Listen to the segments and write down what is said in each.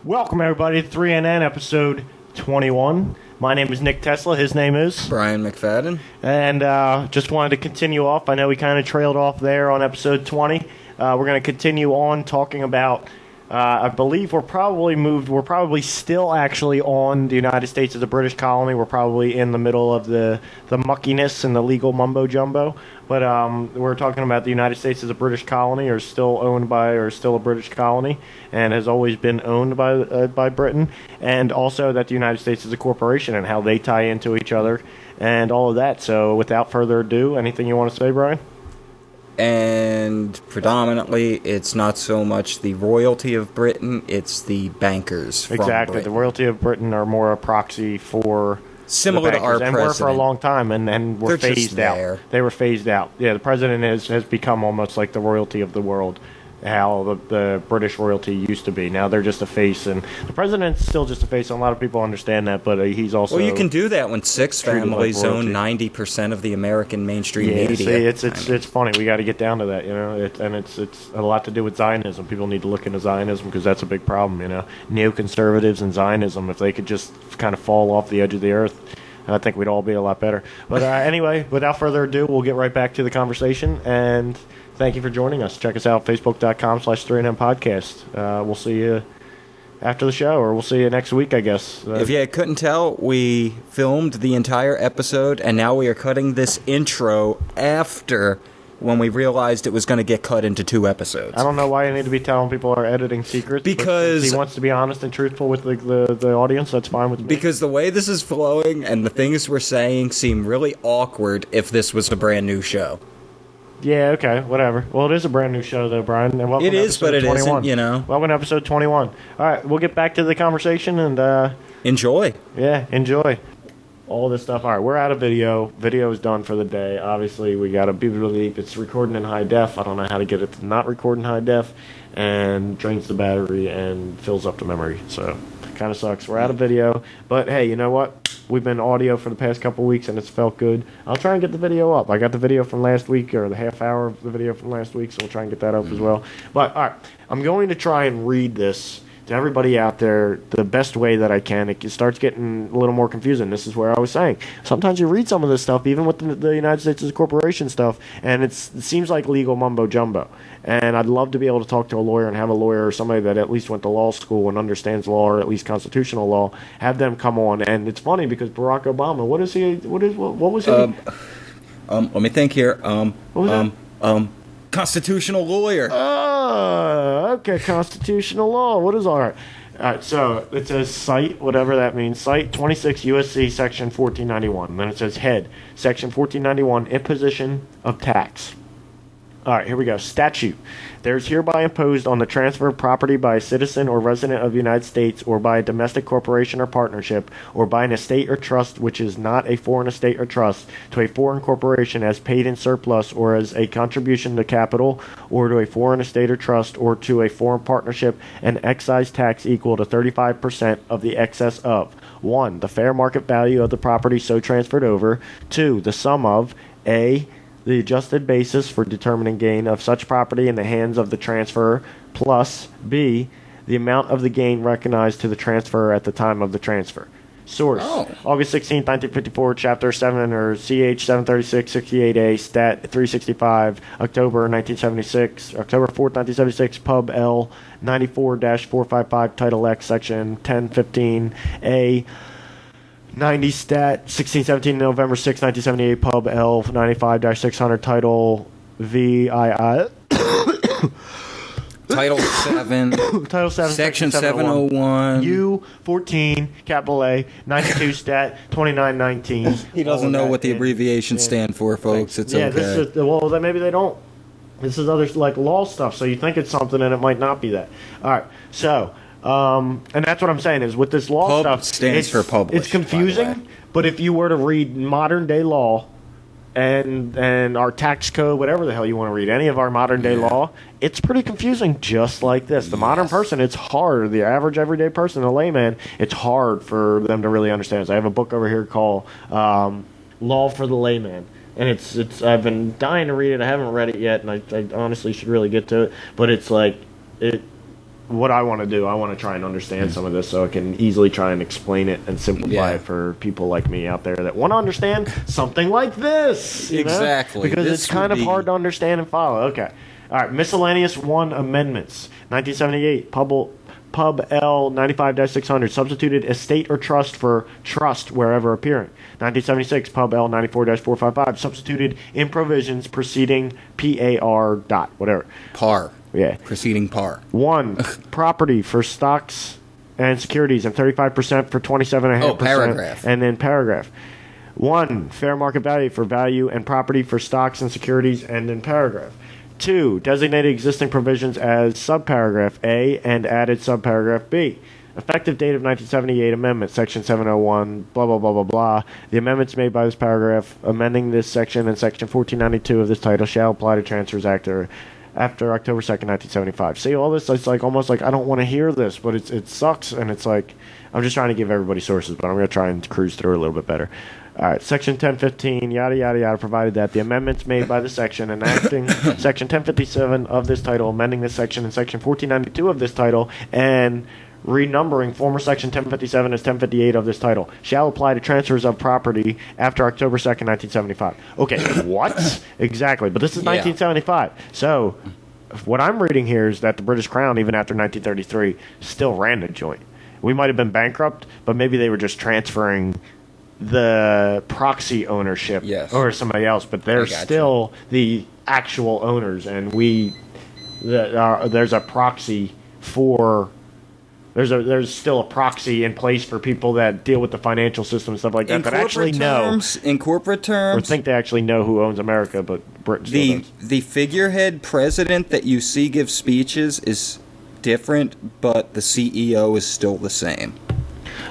Welcome, everybody, to 3NN episode 21. My name is Nick Tesla. His name is Brian McFadden. And just wanted to continue off. I know we kind of trailed off there on episode 20. We're going to continue on talking about, I believe we're probably still actually on the United States as a British colony. We're probably in the middle of the muckiness and the legal mumbo-jumbo. But we're talking about the United States as a British colony, or still owned by, or still a British colony, and has always been owned by Britain. And also that the United States is a corporation and how they tie into each other and all of that. So without further ado, anything you want to say, Brian? And predominantly, it's not so much the royalty of Britain, it's the bankers from Exactly. Britain. The royalty of Britain are more a proxy for similar to our and president. were for a long time, and were They're phased just out. there. They were phased out. Yeah, the president has become almost like the royalty of the world, how the British royalty used to be. Now they're just a face, and the president's still just a face, and a lot of people understand that, but he's also... Well, you can do that when six families like own 90% of the American mainstream yeah, media. See, it's funny. We got to get down to that, you know, and it's a lot to do with Zionism. People need to look into Zionism because that's a big problem, you know. Neoconservatives and Zionism, if they could just kind of fall off the edge of the earth, I think we'd all be a lot better. But anyway, without further ado, we'll get right back to the conversation. And thank you for joining us. Check us out, facebook.com/3NM podcast. We'll see you after the show, or we'll see you next week, I guess. If you couldn't tell, we filmed the entire episode, and now we are cutting this intro after when we realized it was going to get cut into 2 episodes. I don't know why you need to be telling people our editing secrets. Because if he wants to be honest and truthful with the audience, that's fine with me. Because the way this is flowing and the things we're saying seem really awkward if this was a brand new show. Yeah, okay, whatever. Well, it is a brand new show, though, Brian. And welcome it is, but it 21. isn't, you know. Welcome to episode 21. All right, we'll get back to the conversation and... enjoy. Yeah, enjoy. All this stuff. All right, we're out of video. Video is done for the day. Obviously, we got to be really... It's recording in high def. I don't know how to get it to not record in high def. And drains the battery and fills up the memory. So, kind of sucks. We're out of video. But, hey, you know what? We've been audio for the past couple weeks, and it's felt good. I'll try and get the video up. I got the video from last week, or the half hour of the video from last week, so we'll try and get that up as well. But, all right, I'm going to try and read this to everybody out there the best way that I can. It starts getting a little more confusing. This is where I was saying. Sometimes you read some of this stuff, even with the United States as a corporation stuff, and it seems like legal mumbo-jumbo. And I'd love to be able to talk to a lawyer and have a lawyer or somebody that at least went to law school and understands law, or at least constitutional law, have them come on. And it's funny because Barack Obama, what was he? Let me think here. What was that? Constitutional lawyer. Oh, okay, constitutional law. What is all right? All right, so it says cite, whatever that means. Cite 26 U.S.C. Section 1491. Then it says head, Section 1491, imposition of tax. All right, here we go. Statute. There is hereby imposed on the transfer of property by a citizen or resident of the United States, or by a domestic corporation or partnership, or by an estate or trust which is not a foreign estate or trust, to a foreign corporation as paid in surplus, or as a contribution to capital, or to a foreign estate or trust, or to a foreign partnership, an excise tax equal to 35% of the excess of 1. The fair market value of the property so transferred over. 2. The sum of A. The adjusted basis for determining gain of such property in the hands of the transferor, plus B. The amount of the gain recognized to the transferor at the time of the transfer. Source: August 16, 1954, Chapter 7, or CH 736, 68A, Stat 365, October 1976, October 4th, 1976, Pub L 94-455, Title X, Section 1015A. 90 Stat 1617, November 6, 1978, Pub L 95-600, Title VII. Title 7. Title 7. Section 701. U 14, capital A, 92 Stat 2919. He doesn't know what the abbreviations stand for, folks. It's okay. This is, well, then maybe they don't. This is other like law stuff, so you think it's something and it might not be that. All right, so. And that's what I'm saying is with this law Pub stuff, stands for publish. It's confusing, but if you were to read modern day law and our tax code, whatever the hell you want to read, any of our modern day law, it's pretty confusing. Just like this, the modern person, it's hard. The average everyday person, the layman, it's hard for them to really understand. So I have a book over here called Law for the Layman. And it's I've been dying to read it. I haven't read it yet, and I honestly should really get to it. But it's like what I want to do, I want to try and understand some of this so I can easily try and explain it and simplify it for people like me out there that want to understand something like this. Exactly. Because it's kind of hard to understand and follow. Okay. All right. Miscellaneous 1 amendments. 1978, Pub L 95-600 substituted estate or trust for trust wherever appearing. 1976, Pub L 94-455 substituted in provisions preceding PAR dot whatever. Par. Yeah. Preceding par. 1, property for stocks and securities, and 35% for 27.5%. Oh, paragraph. And then paragraph. 1, fair market value for value and property for stocks and securities, and then paragraph. 2, designated existing provisions as subparagraph A and added subparagraph B. Effective date of 1978 amendment, section 701, blah, blah, blah, blah, blah. The amendments made by this paragraph amending this section and section 1492 of this title shall apply to transfers after October 2nd, 1975. See, all this, it's like almost like I don't want to hear this, but it sucks, and it's like I'm just trying to give everybody sources, but I'm going to try and cruise through a little bit better. All right, Section 1015, yada, yada, yada, provided that the amendments made by the section enacting Section 1057 of this title, amending this section and Section 1492 of this title, and renumbering former Section 1057 as 1058 of this title shall apply to transfers of property after October 2nd, 1975. Okay, what? Exactly, but this is 1975. So what I'm reading here is that the British Crown, even after 1933, still ran the joint. We might have been bankrupt, but maybe they were just transferring the proxy ownership or somebody else, but they're still the actual owners, and there's a proxy for there's still a proxy in place for people that deal with the financial system and stuff like that, but actually in corporate terms, or think they actually know who owns America, but Britain still does. The figurehead president that you see give speeches is different, but the CEO is still the same.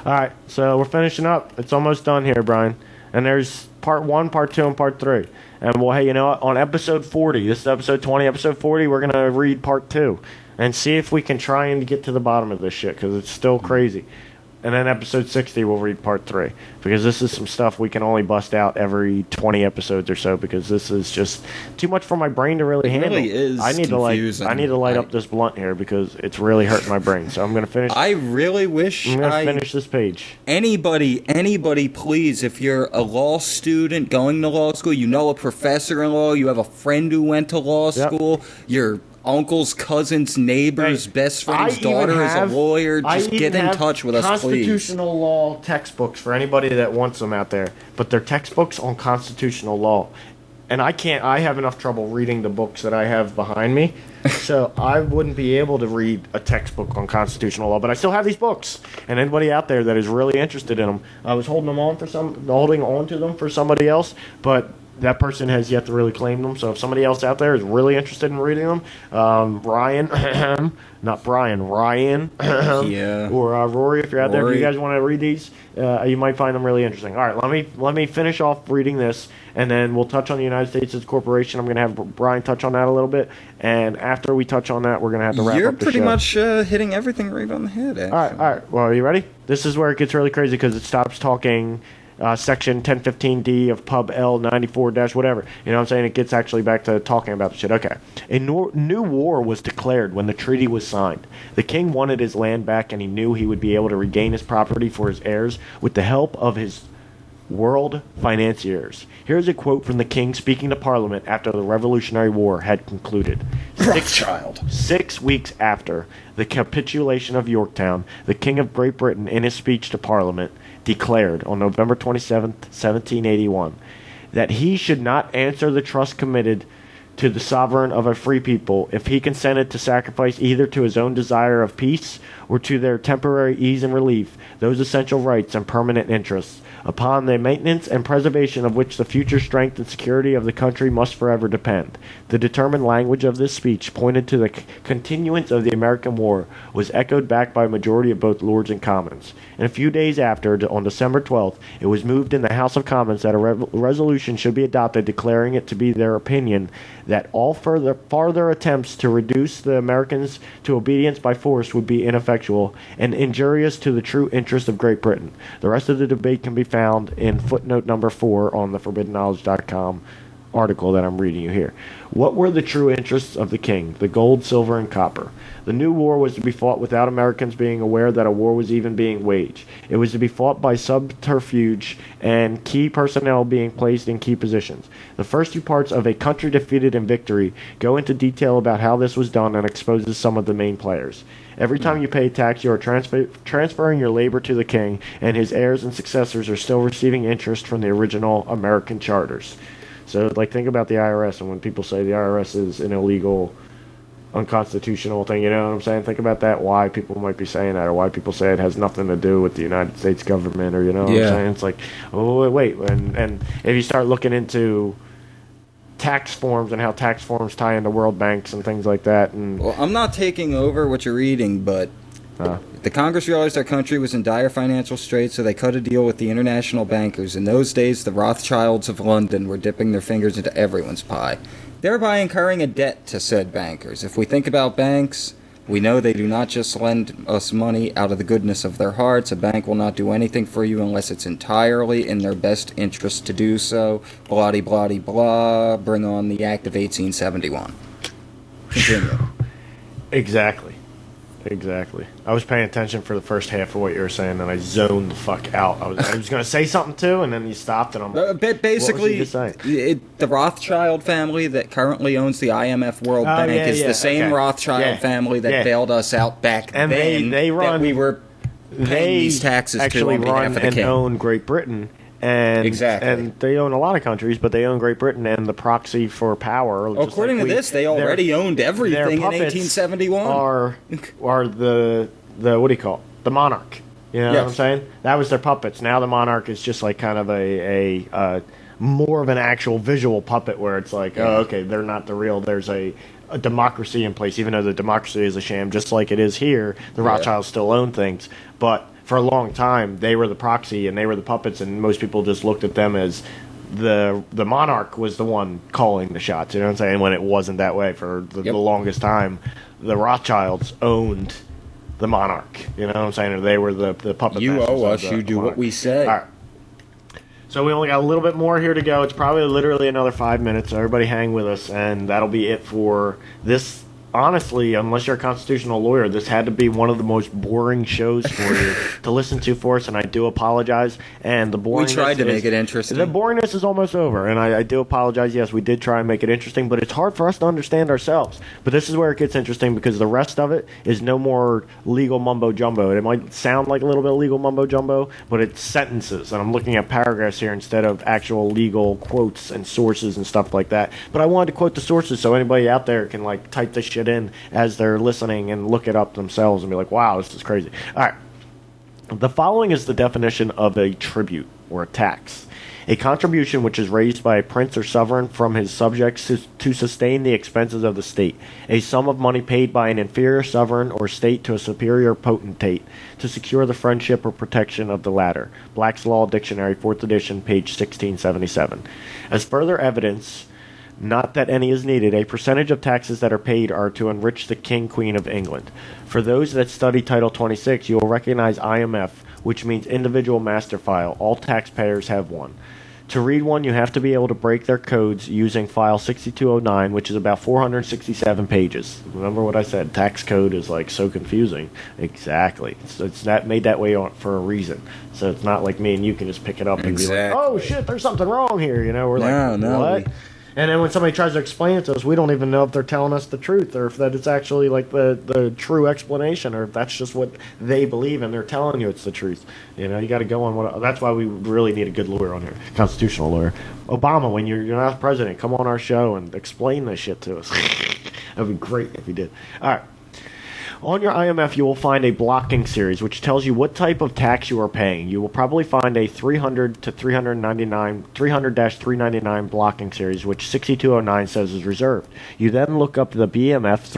All right, so we're finishing up. It's almost done here, Brian. And there's part 1, part 2, and part 3. And, well, hey, you know what? On episode 40, this is episode 20, episode 40, we're going to read part 2 and see if we can try and get to the bottom of this shit, because it's still crazy. And then episode 60, we'll read part 3, because this is some stuff we can only bust out every 20 episodes or so, because this is just too much for my brain to really handle. It really is I need to light up this blunt here, because it's really hurting my brain. So I'm going to finish. I really wish I'm going to finish this page. Anybody, please, if you're a law student going to law school, you know a professor in law, you have a friend who went to law school, your uncle's cousin's neighbor's best friend's daughter is a lawyer. Just get in touch with us, please. Constitutional law textbooks for anybody that wants them out there, but they're textbooks on constitutional law, and I have enough trouble reading the books that I have behind me, so I wouldn't be able to read a textbook on constitutional law, but I still have these books, and anybody out there that is really interested in them, I was holding on to them for somebody else, but that person has yet to really claim them. So if somebody else out there is really interested in reading them, Ryan, not Brian, Ryan, or Rory, if you're out there, if you guys want to read these, you might find them really interesting. All right, let me finish off reading this, and then we'll touch on the United States as a corporation. I'm going to have Brian touch on that a little bit, and after we touch on that, we're going to have to wrap up the show. You're pretty much hitting everything right on the head, actually. All right. Well, are you ready? This is where it gets really crazy, because it stops talking Section 1015D of Pub L 94 whatever. You know what I'm saying? It gets actually back to talking about the shit. Okay. A new war was declared when the treaty was signed. The king wanted his land back, and he knew he would be able to regain his property for his heirs with the help of his world financiers. Here's a quote from the king speaking to Parliament after the Revolutionary War had concluded. 6 weeks after the capitulation of Yorktown, the King of Great Britain, in his speech to Parliament, declared on November 27th, 1781, that he should not answer the trust committed to the sovereign of a free people if he consented to sacrifice either to his own desire of peace or to their temporary ease and relief those essential rights and permanent interests, upon the maintenance and preservation of which the future strength and security of the country must forever depend. The determined language of this speech pointed to the continuance of the American war, was echoed back by a majority of both Lords and Commons. And a few days after, on December 12th, it was moved in the House of Commons that a resolution should be adopted declaring it to be their opinion that all farther attempts to reduce the Americans to obedience by force would be ineffectual and injurious to the true interest of Great Britain. The rest of the debate can be found in footnote number 4 on theforbiddenknowledge.com article that I'm reading you here. What were the true interests of the king? The gold, silver, and copper. The new war was to be fought without Americans being aware that a war was even being waged. It was to be fought by subterfuge and key personnel being placed in key positions. The first two parts of A Country Defeated in Victory go into detail about how this was done and exposes some of the main players. Every time you pay tax, you are transferring your labor to the king, and his heirs and successors are still receiving interest from the original American charters. So, like, think about the IRS, and when people say the IRS is an illegal, unconstitutional thing, you know what I'm saying? Think about that, why people might be saying that, or why people say it has nothing to do with the United States government, or, you know what I'm saying? It's like, oh, wait, and if you start looking into tax forms and how tax forms tie into world banks and things like that. And well, I'm not taking over what you're reading, but the Congress realized our country was in dire financial straits, so they cut a deal with the international bankers. In those days, the Rothschilds of London were dipping their fingers into everyone's pie, thereby incurring a debt to said bankers. If we think about banks, we know they do not just lend us money out of the goodness of their hearts. A bank will not do anything for you unless it's entirely in their best interest to do so. Blah, blah, blah. Bring on the Act of 1871. Continue. Exactly. I was paying attention for the first half of what you were saying, and I zoned the fuck out. I was going to say something too, and then you stopped, and I'm like, basically, the Rothschild family that currently owns the IMF World Bank is the same Rothschild family that bailed us out back and then. They run, that we were paying these taxes to on behalf of the king. They own Great Britain. And they own a lot of countries, but they own Great Britain and the proxy for power. Well, according to this, they already owned everything in 1871. Are the what do you call it? The monarch? You know what I'm saying? That was their puppets. Now the monarch is just like kind of a more of an actual visual puppet, where it's like, oh, okay, they're not the real. There's a democracy in place, even though the democracy is a sham, just like it is here. The Rothschilds still own things, but for a long time, they were the proxy and they were the puppets, and most people just looked at them as the monarch was the one calling the shots. You know what I'm saying? When it wasn't that way for the longest time, the Rothschilds owned the monarch. You know what I'm saying? Or they were the puppet. You owe us. You do what we say. All right. So we only got a little bit more here to go. It's probably literally another 5 minutes. So everybody hang with us, and that'll be it for this. Honestly, unless you're a constitutional lawyer, this had to be one of the most boring shows for you to listen to for us, and I do apologize. And the boringness we tried to make it interesting. The boringness is almost over, and I do apologize. Yes, we did try and make it interesting, but it's hard for us to understand ourselves. But this is where it gets interesting, because the rest of it is no more legal mumbo-jumbo. It might sound like a little bit of legal mumbo-jumbo, but it's sentences, and I'm looking at paragraphs here instead of actual legal quotes and sources and stuff like that. But I wanted to quote the sources so anybody out there can like type this shit in as they're listening and look it up themselves and be like, wow, this is crazy. All right. The following is the definition of a tribute or a tax. A contribution which is raised by a prince or sovereign from his subjects to sustain the expenses of the state. A sum of money paid by an inferior sovereign or state to a superior potentate to secure the friendship or protection of the latter. Black's Law Dictionary, 4th edition, page 1677. As further evidence, not that any is needed, a percentage of taxes that are paid are to enrich the King Queen of England. For those that study Title 26, you will recognize IMF, which means Individual Master File. All taxpayers have one. To read one, you have to be able to break their codes using File 6209, which is about 467 pages. Remember what I said? Tax code is like so confusing. Exactly. So it's that made that way for a reason. So it's not like me and you can just pick it up and be like, oh shit, there's something wrong here. You know, we're like, what? And then when somebody tries to explain it to us, we don't even know if they're telling us the truth, or if that it's actually like the true explanation, or if that's just what they believe and they're telling you it's the truth. You know, you got to go on what. That's why we really need a good lawyer on here, constitutional lawyer. Obama, when you're not president, come on our show and explain this shit to us. That'd be great if you did. All right. On your IMF, you will find a blocking series, which tells you what type of tax you are paying. You will probably find a 300 to 300-399 blocking series, which 6209 says is reserved. You then look up the BMF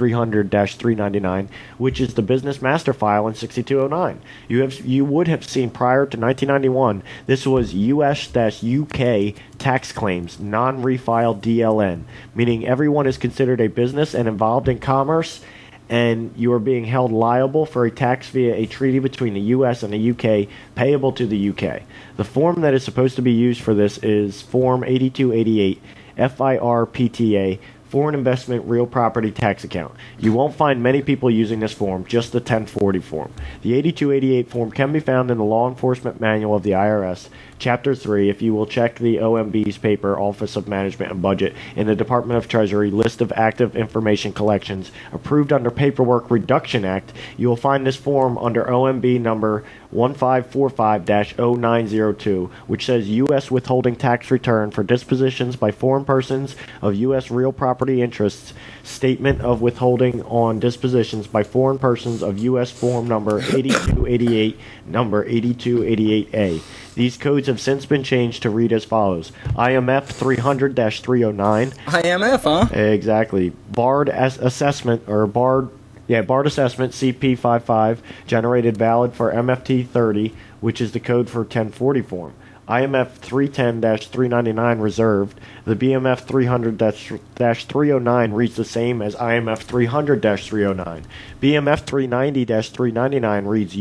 300-399, which is the Business Master File in 6209. You would have seen prior to 1991, this was US-UK tax claims, non-refiled DLN, meaning everyone is considered a business and involved in commerce, and you are being held liable for a tax via a treaty between the U.S. and the U.K. payable to the U.K. The form that is supposed to be used for this is Form 8288 FIRPTA, Foreign Investment Real Property Tax Account. You won't find many people using this form, just the 1040 form. The 8288 form can be found in the Law Enforcement Manual of the IRS, Chapter 3, if you will check the OMB's paper, Office of Management and Budget, in the Department of Treasury, List of Active Information Collections, approved under Paperwork Reduction Act, you will find this form under OMB number 1545-0902, which says U.S. withholding tax return for dispositions by foreign persons of U.S. real property interests, statement of withholding on dispositions by foreign persons of U.S. form number 8288, number 8288A. These codes have since been changed to read as follows: IMF 300-309. IMF, huh? Exactly. BARD assessment, or BARD assessment CP55, generated valid for MFT 30, which is the code for 1040 form. IMF 310-399 reserved. The BMF 300-309 reads the same as IMF 300-309. BMF 390-399 reads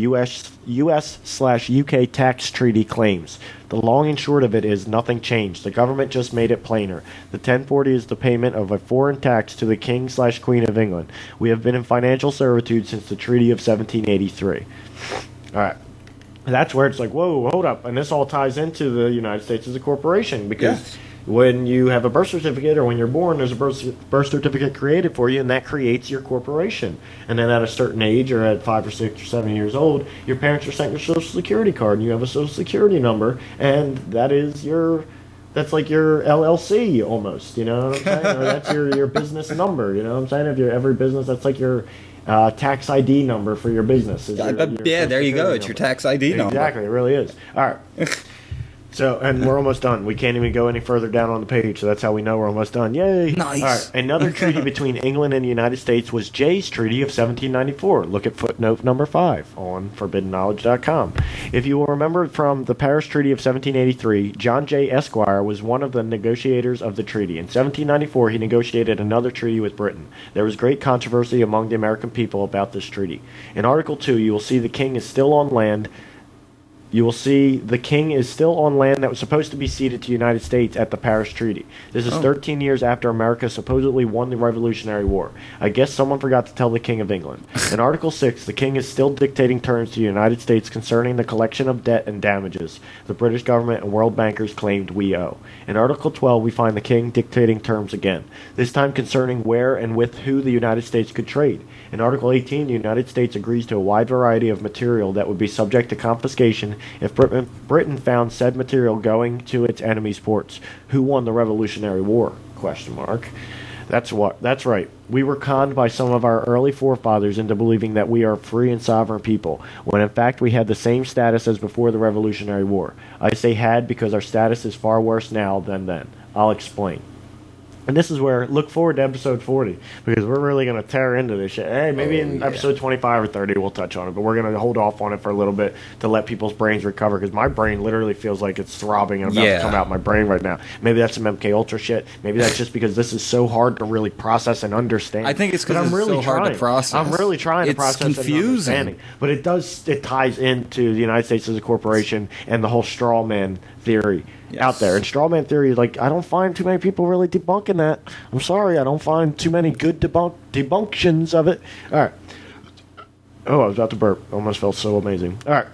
US/UK tax treaty claims. The long and short of it is nothing changed. The government just made it plainer. The 1040 is the payment of a foreign tax to the King/Queen of England. We have been in financial servitude since the Treaty of 1783. All right. That's where it's like, whoa, hold up. And this all ties into the United States as a corporation, because when you have a birth certificate, or when you're born, there's a birth certificate created for you, and that creates your corporation. And then at a certain age, or at 5 or 6 or 7 years old, your parents are sent your Social Security card, and you have a Social Security number, and that's like your LLC almost, you know what I'm saying? Or that's your business number, you know what I'm saying? If you're every business, that's like your tax ID number for your business. There you go. It's your tax ID number. Exactly, it really is. All right. So, and we're almost done. We can't even go any further down on the page, so that's how we know we're almost done. Yay! Nice. All right. Another treaty between England and the United States was Jay's Treaty of 1794. Look at footnote number 5 on ForbiddenKnowledge.com. If you will remember from the Paris Treaty of 1783, John Jay Esquire was one of the negotiators of the treaty. In 1794, he negotiated another treaty with Britain. There was great controversy among the American people about this treaty. In Article 2, you will see the king is still on land. You will see the king is still on land that was supposed to be ceded to the United States at the Paris Treaty. This is 13 years after America supposedly won the Revolutionary War. I guess someone forgot to tell the King of England. In Article 6, the king is still dictating terms to the United States concerning the collection of debt and damages the British government and world bankers claimed we owe. In Article 12, we find the king dictating terms again, this time concerning where and with who the United States could trade. In Article 18, the United States agrees to a wide variety of material that would be subject to confiscation if Britain found said material going to its enemies' ports. Who won the Revolutionary War? Question mark. That's right. We were conned by some of our early forefathers into believing that we are free and sovereign people, when in fact we had the same status as before the Revolutionary War. I say had because our status is far worse now than then. I'll explain. And this is where, look forward to episode 40, because we're really going to tear into this shit. Hey, maybe in episode 25 or 30 we'll touch on it, but we're going to hold off on it for a little bit to let people's brains recover, because my brain literally feels like it's throbbing and about to come out my brain right now. Maybe that's some MK Ultra shit. Maybe that's just because this is so hard to really process and understand. I think it's because it's really so hard to process. I'm really trying to process confusing. and understanding. But it ties into the United States as a corporation and the whole straw man theory out there. And strawman theory, like, I don't find too many people really debunking that. I'm sorry, I don't find too many good debunctions of it. All right. Oh, I was about to burp. Almost felt so amazing. All right.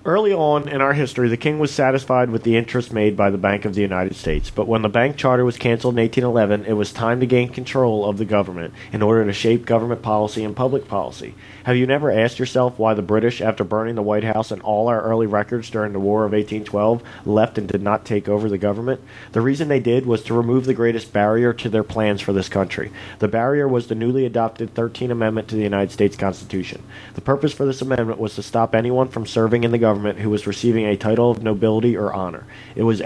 Early on in our history, the king was satisfied with the interest made by the Bank of the United States, but when the bank charter was canceled in 1811, it was time to gain control of the government in order to shape government policy and public policy. Have you never asked yourself why the British, after burning the White House and all our early records during the War of 1812, left and did not take over the government? The reason they did was to remove the greatest barrier to their plans for this country. The barrier was the newly adopted 13th Amendment to the United States Constitution. The purpose for this amendment was to stop anyone from serving in the government who was receiving a title of nobility or honor. It was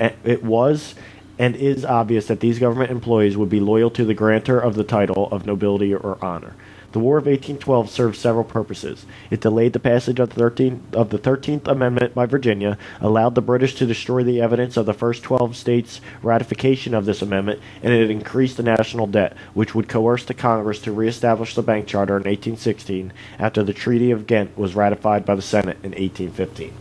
and is obvious that these government employees would be loyal to the grantor of the title of nobility or honor. The War of 1812 served several purposes. It delayed the passage of the 13th Amendment by Virginia, allowed the British to destroy the evidence of the first 12 states' ratification of this amendment, and it increased the national debt, which would coerce the Congress to reestablish the bank charter in 1816 after the Treaty of Ghent was ratified by the Senate in 1815.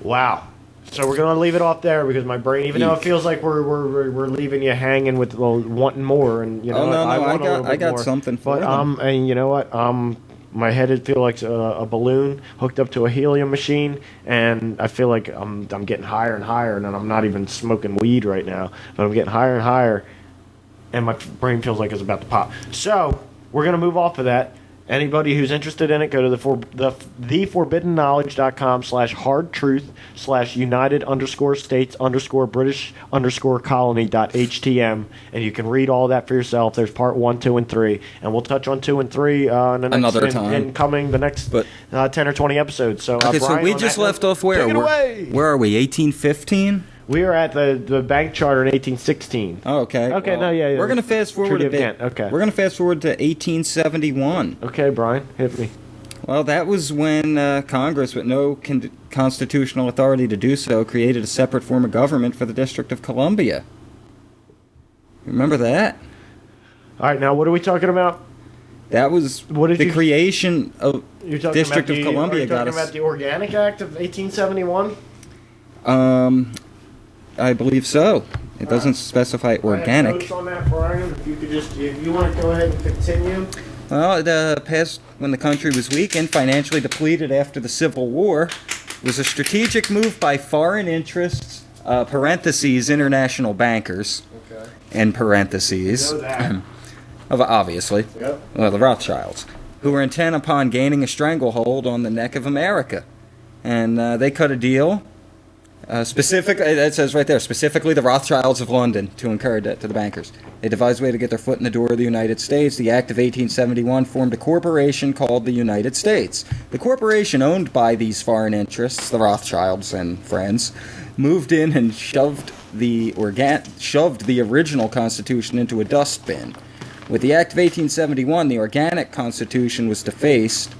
Wow. So we're going to leave it off there because my brain, even though it feels like we're leaving you hanging with wanting more, and you know, I got something for them. And you know what, my head would feel like a balloon hooked up to a helium machine, and I feel like I'm getting higher and higher, and I'm not even smoking weed right now, but I'm getting higher and higher, and my brain feels like it's about to pop. So we're going to move off of that. Anybody who's interested in it, go to theforbiddenknowledge.com/hard truth/United_States_British_colony.htm, and you can read all that for yourself. There's part 1, 2, and 3, and we'll touch on 2 and 3 in the next the next 10 or 20 episodes. So, okay, Brian, so we just left off where? Take it away. Where are we? 1815. We are at the bank charter in 1816. Oh, okay. Okay, well, yeah. We're going to fast forward a bit. Okay. We're going to fast forward to 1871. Okay, Brian, hit me. Well, that was when Congress, with no constitutional authority to do so, created a separate form of government for the District of Columbia. Remember that? All right, now what are we talking about? That was the creation of District of Columbia. Are you talking about the Organic Act of 1871? I believe so. It doesn't specify organic. I have notes on that, Brian. If you want to go ahead and continue. Well, it passed when the country was weak and financially depleted after the Civil War. It was a strategic move by foreign interests, parentheses, international bankers, end parentheses, obviously, well, the Rothschilds, who were intent upon gaining a stranglehold on the neck of America. And they cut a deal. It says right there, specifically the Rothschilds of London, to incur debt to the bankers. They devised a way to get their foot in the door of the United States. The Act of 1871 formed a corporation called the United States. The corporation, owned by these foreign interests, the Rothschilds and friends, moved in and shoved the original Constitution into a dustbin. With the Act of 1871, the organic Constitution was defaced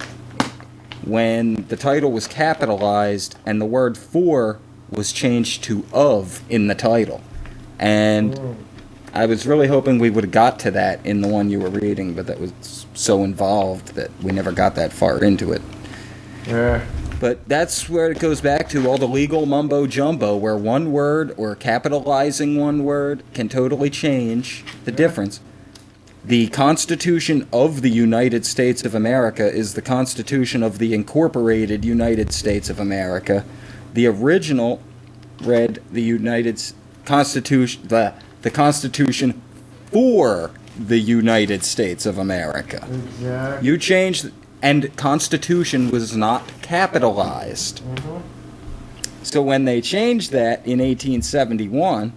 when the title was capitalized and the word "for" was changed to "of" in the title. And I was really hoping we would have got to that in the one you were reading, but that was so involved that we never got that far into it. Yeah. But that's where it goes back to all the legal mumbo-jumbo, where one word or capitalizing one word can totally change the difference. The Constitution of the United States of America is the Constitution of the Incorporated United States of America. The original read the Constitution for the United States of America. Exactly. You changed, and Constitution was not capitalized. Mm-hmm. So when they changed that in 1871,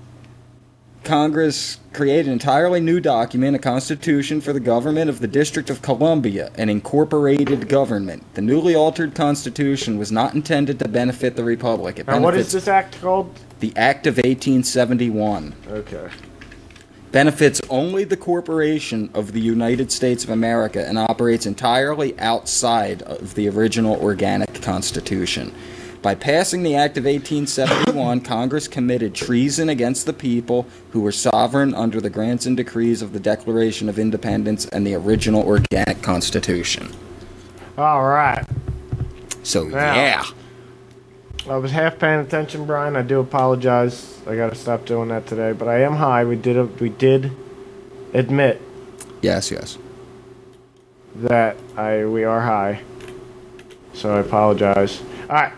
Congress created an entirely new document, a constitution for the government of the District of Columbia, an incorporated government. The newly altered constitution was not intended to benefit the Republic. And what is this act called? The Act of 1871. Okay. Benefits only the corporation of the United States of America and operates entirely outside of the original organic constitution. By passing the Act of 1871, Congress committed treason against the people who were sovereign under the grants and decrees of the Declaration of Independence and the original organic Constitution. All right. So, now, yeah. I was half paying attention, Brian. I do apologize. I got to stop doing that today. But I am high. We did admit. Yes. That we are high. So I apologize. All right.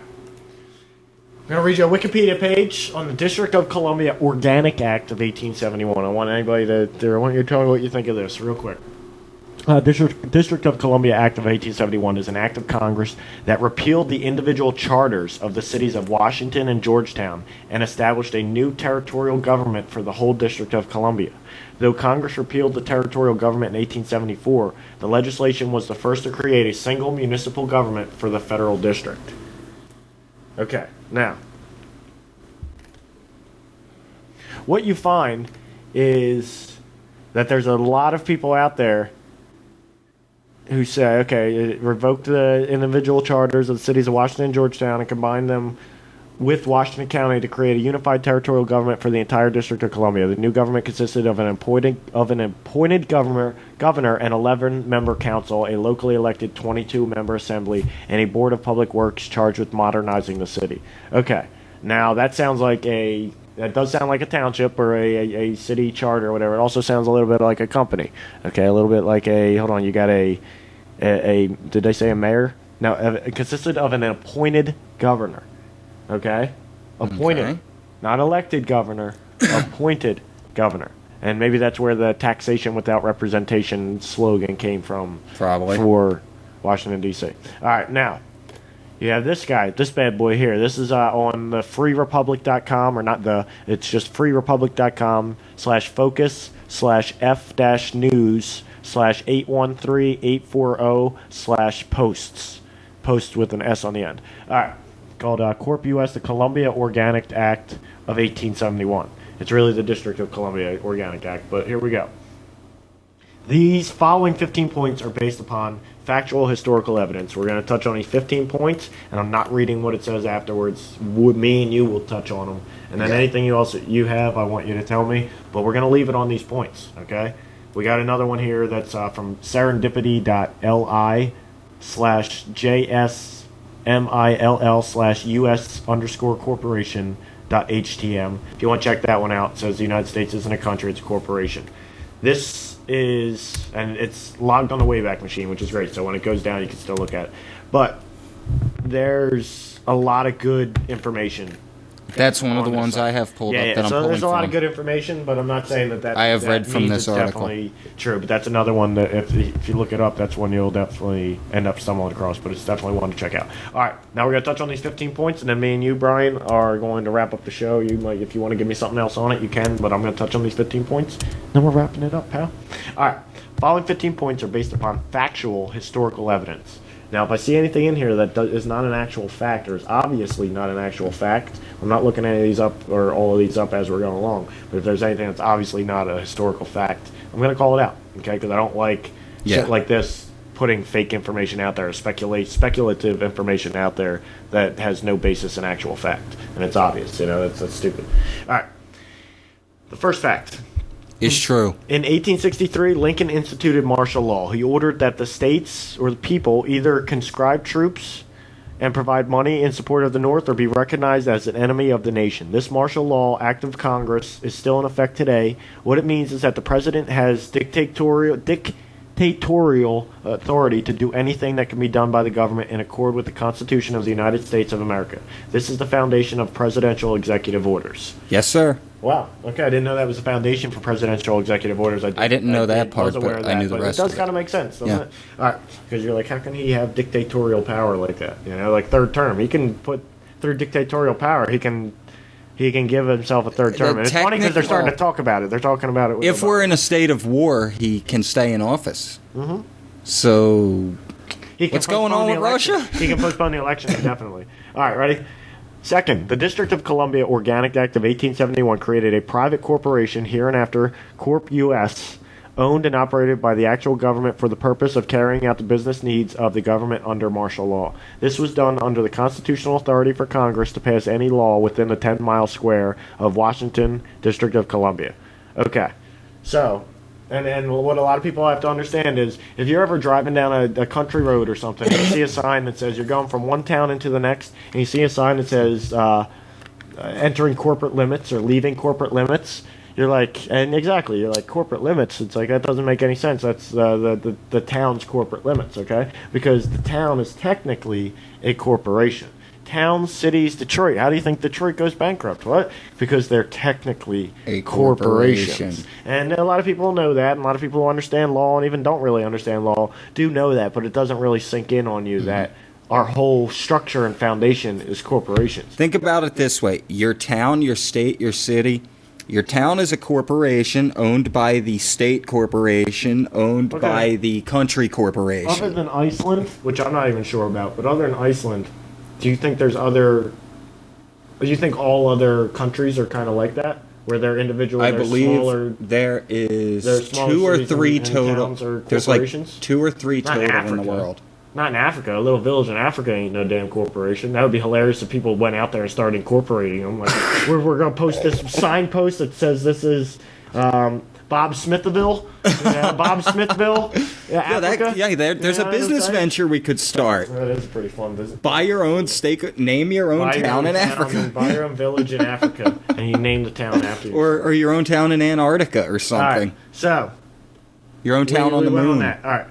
I'm going to read you a Wikipedia page on the District of Columbia Organic Act of 1871. I want anybody I want you to tell me what you think of this real quick. District of Columbia Act of 1871 is an act of Congress that repealed the individual charters of the cities of Washington and Georgetown and established a new territorial government for the whole District of Columbia. Though Congress repealed the territorial government in 1874, the legislation was the first to create a single municipal government for the federal district. Okay, now, what you find is that there's a lot of people out there who say, okay, it revoked the individual charters of the cities of Washington and Georgetown and combined them with Washington County to create a unified territorial government for the entire District of Columbia. The new government consisted of an appointed governor and 11-member council, a locally elected 22-member assembly, and a board of public works charged with modernizing the city. Okay, now that does sound like a township or a city charter or whatever. It also sounds a little bit like a company. Okay, a little bit like you got a did they say a mayor? No, it consisted of an appointed governor. Okay? Appointed. Okay. Not elected governor, appointed governor. And maybe that's where the taxation without representation slogan came from. Probably. For Washington, D.C. All right, now, you have this guy, this bad boy here. This is on the freerepublic.com, or not it's just freerepublic.com/focus/f-news/813-840/posts. Posts with an S on the end. All right. Called Corp US, the Columbia Organic Act of 1871. It's really the District of Columbia Organic Act, but here we go. These following 15 points are based upon factual historical evidence. We're going to touch on these 15 points, and I'm not reading what it says afterwards. Me and you will touch on them. And then anything you have, I want you to tell me, but we're going to leave it on these points, okay? We got another one here that's from serendipity.li/JSMILL/US_corporation.htm. If you want to check that one out, it says the United States isn't a country, it's a corporation. This is, and it's logged on the Wayback Machine, which is great, so when it goes down you can still look at it. But there's a lot of good information. That's one of the ones I have pulled up that I'm pulling from. So there's a lot of good information, but I'm not saying that I have read from this article. Definitely true, but that's another one that if you look it up, that's one you'll definitely end up stumbling across, but it's definitely one to check out. All right, now we're going to touch on these 15 points, and then me and you, Brian, are going to wrap up the show. You might, if you want to give me something else on it, you can, but I'm going to touch on these 15 points, then we're wrapping it up, pal. All right, following 15 points are based upon factual historical evidence. Now, if I see anything in here that is not an actual fact, or is obviously not an actual fact, I'm not looking any of these up, or all of these up as we're going along, but if there's anything that's obviously not a historical fact, I'm going to call it out, okay? Because I don't like shit like this, putting fake information out there, speculative information out there that has no basis in actual fact. And it's obvious, that's stupid. All right. The first fact. It's true. In 1863, Lincoln instituted martial law. He ordered that the states or the people either conscribe troops and provide money in support of the North or be recognized as an enemy of the nation. This martial law act of Congress is still in effect today. What it means is that the president has dictatorial authority to do anything that can be done by the government in accord with the Constitution of the United States of America. This is the foundation of presidential executive orders. Yes, sir. Wow. Okay, I didn't know that was the foundation for presidential executive ordrs. I didn't know that part, but I knew the rest. It does kind of make sense, doesn't it? All right, because you're like, how can he have dictatorial power like that? Like third term. He can put through dictatorial power. He can give himself a third term. And it's funny because they're starting to talk about it. They're talking about it. If we're in a state of war, he can stay in office. Mm-hmm. So, what's going on with Russia? He can postpone the election, definitely. All right, ready? Second, the District of Columbia Organic Act of 1871 created a private corporation, hereinafter Corp US, owned and operated by the actual government for the purpose of carrying out the business needs of the government under martial law. This was done under the constitutional authority for Congress to pass any law within the 10-mile square of Washington, District of Columbia. Okay, so, and what a lot of people have to understand is, if you're ever driving down a country road or something, and you see a sign that says you're going from one town into the next, and you see a sign that says entering corporate limits or leaving corporate limits, you're like, corporate limits. It's like, that doesn't make any sense. That's the town's corporate limits, okay? Because the town is technically a corporation. Towns, cities, Detroit. How do you think Detroit goes bankrupt? What? Because they're technically a corporation. And a lot of people know that, and a lot of people who understand law and even don't really understand law do know that, but it doesn't really sink in on you that our whole structure and foundation is corporations. Think about it this way. Your town, your state, your city. Your town is a corporation owned by the state corporation, owned by the country corporation. Other than Iceland, which I'm not even sure about, but other than Iceland, do you think all other countries are kind of like that? where they're individual. I they're believe smaller, there is they're smaller 2 or cities 3 and total. towns or There's like corporations. 2 or 3 Not total in Africa. the world. Not in Africa. A little village in Africa ain't no damn corporation. That would be hilarious if people went out there and started incorporating them. Like, we're going to post this signpost that says this is Bob Smithville. Bob Smithville. Africa. There's a business venture we could start. That is a pretty fun business. Buy your own stake, name your own town in Africa. Buy your own village in Africa, and you name the town after you. Or your own town in Antarctica or something. All right, so your own town on the went moon. On that. All right,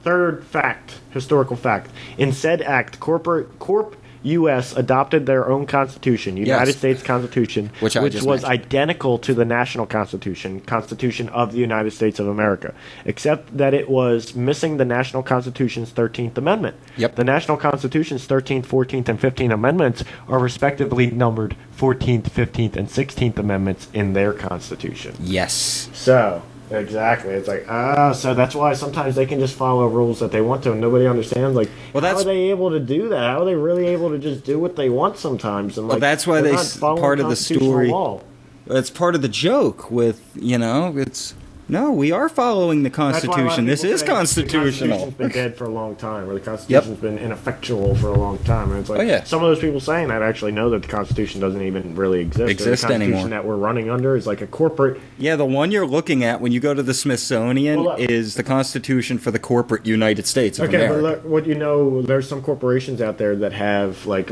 third fact, historical fact. In said act, Corp U.S. adopted their own constitution, United States Constitution, which was mentioned. Identical to the national Constitution of the United States of America, except that it was missing the national Constitution's 13th Amendment. Yep. The national Constitution's 13th, 14th, and 15th Amendments are respectively numbered 14th, 15th, and 16th Amendments in their Constitution. Yes. So... Exactly. It's like, so that's why sometimes they can just follow rules that they want to, and nobody understands, like, how are they able to do that? How are they really able to just do what they want sometimes? And, like, that's why part of the story. Law. It's part of the joke with, No, we are following the Constitution. This is constitutional. The Constitution's been dead for a long time, or the Constitution's been ineffectual for a long time. And it's like, some of those people saying that actually know that the Constitution doesn't even really exist anymore. The Constitution that we're running under is like a corporate... Yeah, the one you're looking at when you go to the Smithsonian is the Constitution for the corporate United States of America. Okay, but there's some corporations out there that have, like...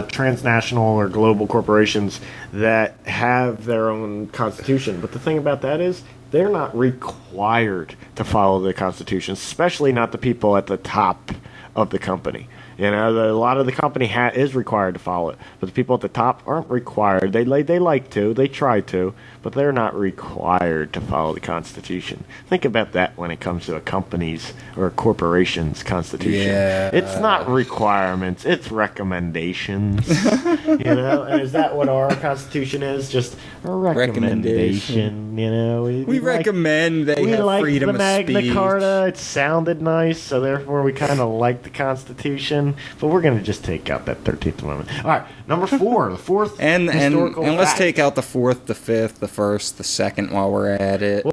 transnational or global corporations that have their own constitution. But the thing about that is they're not required to follow the Constitution, especially not the people at the top of the company. A lot of the company is required to follow it, but the people at the top aren't required. They like to, they try to, but they're not required to follow the Constitution. Think about that when it comes to a company's or a corporation's Constitution. Yeah. It's not requirements, it's recommendations. And is that what our Constitution is? Just a recommendation. We recommend they have freedom of speech. We like the Magna Carta. It sounded nice, so therefore we kind of like the Constitution. But we're going to just take out that 13th Amendment. All right, number 4, the fourth historical fact. Let's take out the 4th, the 5th, the 1st, the 2nd while we're at it.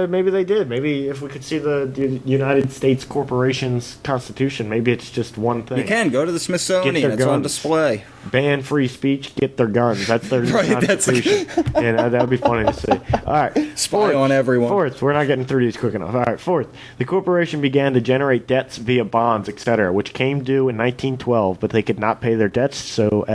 Maybe they did. Maybe if we could see the United States Corporation's Constitution, maybe it's just one thing. You can go to the Smithsonian. It's on display. Ban free speech, get their guns. That's their Constitution. That would be funny to see. All right. Spy on everyone. 4th, we're not getting through these quick enough. All right, 4th. The corporation began to generate debts via bonds, etc., which came due in 1912, but they could not pay their debts, so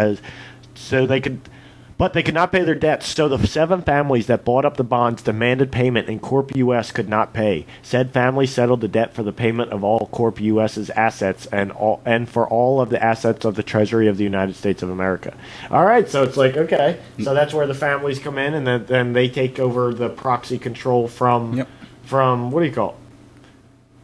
they could not pay their debts, so the 7 families that bought up the bonds demanded payment, and Corp U.S. could not pay. Said families settled the debt for the payment of all Corp U.S.'s assets and for all of the assets of the Treasury of the United States of America. All right, so it's like, okay, so that's where the families come in, and then they take over the proxy control from what do you call it?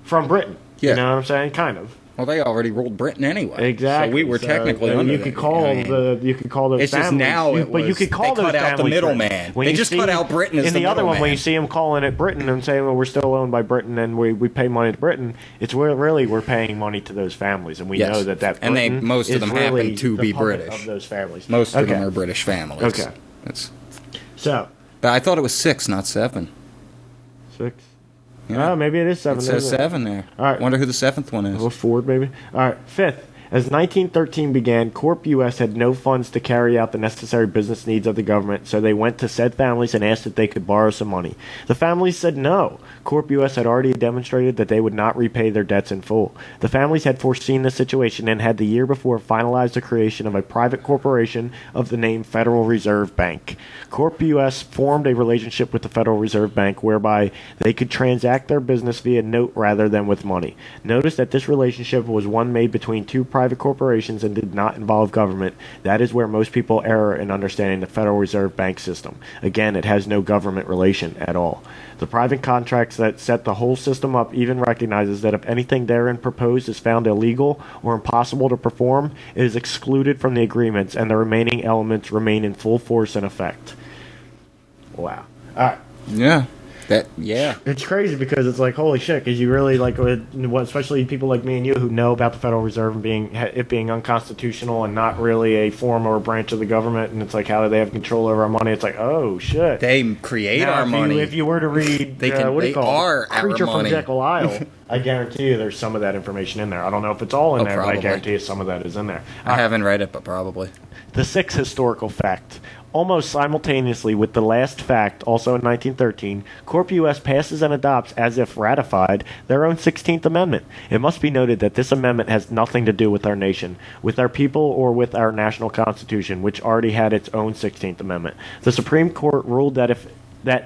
From Britain. Yeah. You know what I'm saying? Kind of. Well, they already ruled Britain anyway. Exactly. So we were technically under. You could call those. It's just now. But you could call they those cut out the middleman. They just cut out Britain as the middleman. In the other one, when you see them calling it Britain and saying, "Well, we're still owned by Britain and we pay money to Britain," it's really we're paying money to those families, and we know that Britain and most of them happen to be British. Of those families, most of them are British families. Okay. But I thought it was 6, not 7. 6. Yeah. Oh, maybe it is 7. It says 7 there. All right. Wonder who the 7th one is. Well, Ford, maybe. All right. 5th. As 1913 began, Corp U.S. had no funds to carry out the necessary business needs of the government, so they went to said families and asked if they could borrow some money. The families said no. Corp U.S. had already demonstrated that they would not repay their debts in full. The families had foreseen the situation and had the year before finalized the creation of a private corporation of the name Federal Reserve Bank. Corp U.S. formed a relationship with the Federal Reserve Bank whereby they could transact their business via note rather than with money. Notice that this relationship was one made between two private corporations and did not involve government. That is where most people err in understanding the Federal Reserve Bank system. Again, it has no government relation at all. The private contracts that set the whole system up even recognizes that if anything therein proposed is found illegal or impossible to perform, it is excluded from the agreements and the remaining elements remain in full force and effect. Wow. All right. Yeah. Yeah. It's crazy because it's like, holy shit, because you really, like, especially people like me and you who know about the Federal Reserve and it being unconstitutional and not really a form or a branch of the government, and it's like, how do they have control over our money? It's like, oh, shit. They create our money. If you were to read, they are Creature our money. from Jekyll Isle, I guarantee you there's some of that information in there. I don't know if it's all in there, probably. but I guarantee you some of that is in there. I haven't read it, but probably. The sixth historical fact. Almost simultaneously with the last fact, also in 1913, Corp US passes and adopts, as if ratified, their own 16th Amendment. It must be noted that this amendment has nothing to do with our nation, with our people, or with our national constitution, which already had its own 16th Amendment. The Supreme Court ruled that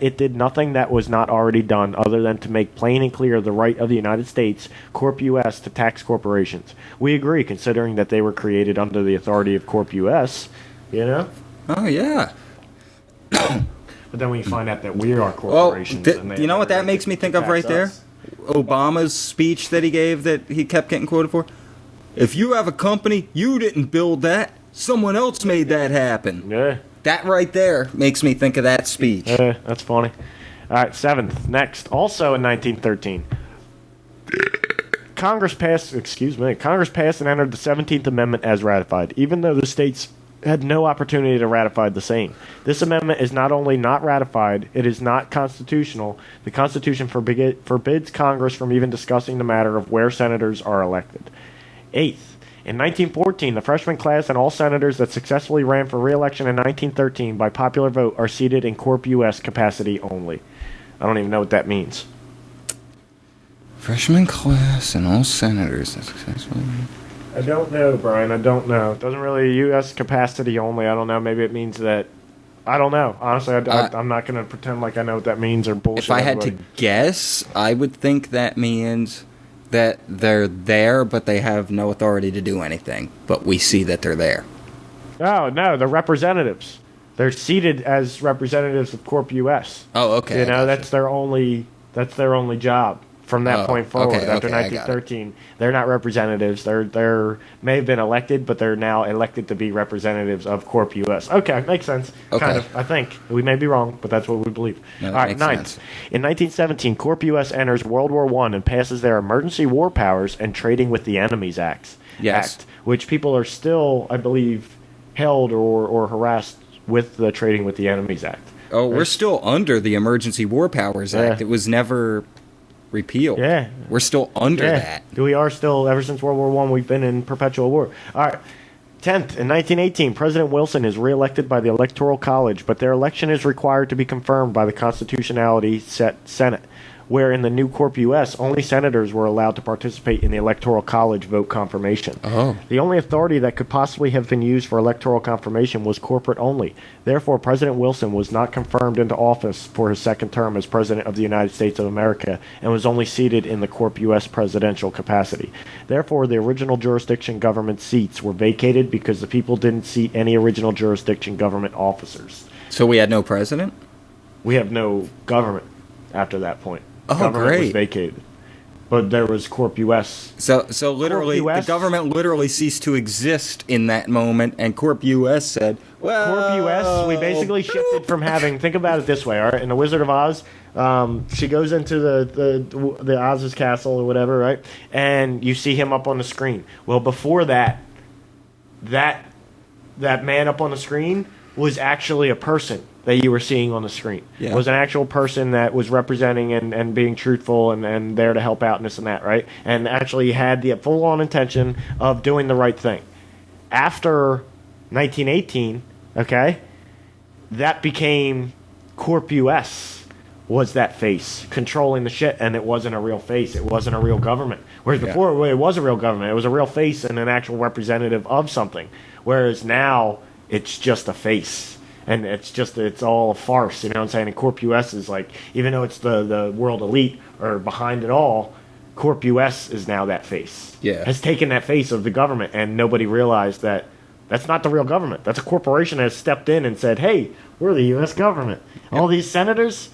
it did nothing that was not already done other than to make plain and clear the right of the United States, Corp US, to tax corporations. We agree, considering that they were created under the authority of Corp US, you know? Oh, yeah. But then when you find out that we are corporations... you know what that makes me think of right there? Obama's speech that he gave that he kept getting quoted for. If you have a company, you didn't build that. Someone else made that happen. Yeah. That right there makes me think of that speech. Yeah, that's funny. All right, seventh. Next. Also in 1913. Congress passed and entered the 17th Amendment as ratified, even though the states had no opportunity to ratify the same. This amendment is not only not ratified, it is not constitutional. The Constitution forbids Congress from even discussing the matter of where senators are elected. Eighth, in 1914, the freshman class and all senators that successfully ran for re-election in 1913 by popular vote are seated in Corp US capacity only. I don't even know what that means. Freshman class and all senators that successfully... I don't know, Brian. I don't know. It doesn't really U.S. capacity only. I don't know. Maybe it means that... I don't know. Honestly, I'm not going to pretend like I know what that means or bullshit. If I had everybody. to guess, I would think that means that they're there, but they have no authority to do anything. But we see that they're there. Oh, no. They're representatives. They're seated as representatives of Corp US. Oh, okay. You know, that's their only job. From that point forward, after 1913, they're not representatives. They're may have been elected, but they're now elected to be representatives of Corp US. Okay, makes sense. Okay. Kind of. I think we may be wrong, but that's what we believe. No, all right, ninth. Sense. In 1917, Corp US enters World War I and passes their Emergency War Powers and Trading with the Enemies Act, which people are still, I believe, held or harassed with the Trading with the Enemies Act. Oh, we're still under the Emergency War Powers Act. It was never repealed. Yeah. We're still under that. We are still, ever since World War I, we've been in perpetual war. All right. 10th, in 1918, President Wilson is reelected by the Electoral College, but their election is required to be confirmed by the Constitutionality Senate, where in the new Corp US, only senators were allowed to participate in the Electoral College vote confirmation. Oh. The only authority that could possibly have been used for electoral confirmation was corporate only. Therefore, President Wilson was not confirmed into office for his second term as President of the United States of America and was only seated in the Corp US presidential capacity. Therefore, the original jurisdiction government seats were vacated because the people didn't seat any original jurisdiction government officers. So we had no president? We have no government after that point. Oh, government great. was vacated. But there was Corp US. So literally, Corp US, the government literally ceased to exist in that moment, and Corp US said, well... Corp US, we basically shifted from having... Think about it this way, all right? In The Wizard of Oz, she goes into the Oz's castle or whatever, right? And you see him up on the screen. Well, before that man up on the screen was actually a person that you were seeing on the screen. Yeah. It was an actual person that was representing and being truthful and there to help out and this and that, right? And actually had the full-on intention of doing the right thing. After 1918, okay, that became Corp US was that face controlling the shit, and it wasn't a real face. It wasn't a real government. Whereas before, it was a real government. It was a real face and an actual representative of something. Whereas now, it's just a face. And it's all a farce, you know what I'm saying? And Corp US is like, even though it's the world elite or behind it all, Corp US is now that face. Yeah. Has taken that face of the government, and nobody realized that that's not the real government. That's a corporation that has stepped in and said, hey, we're the US government. Yep. All these senators,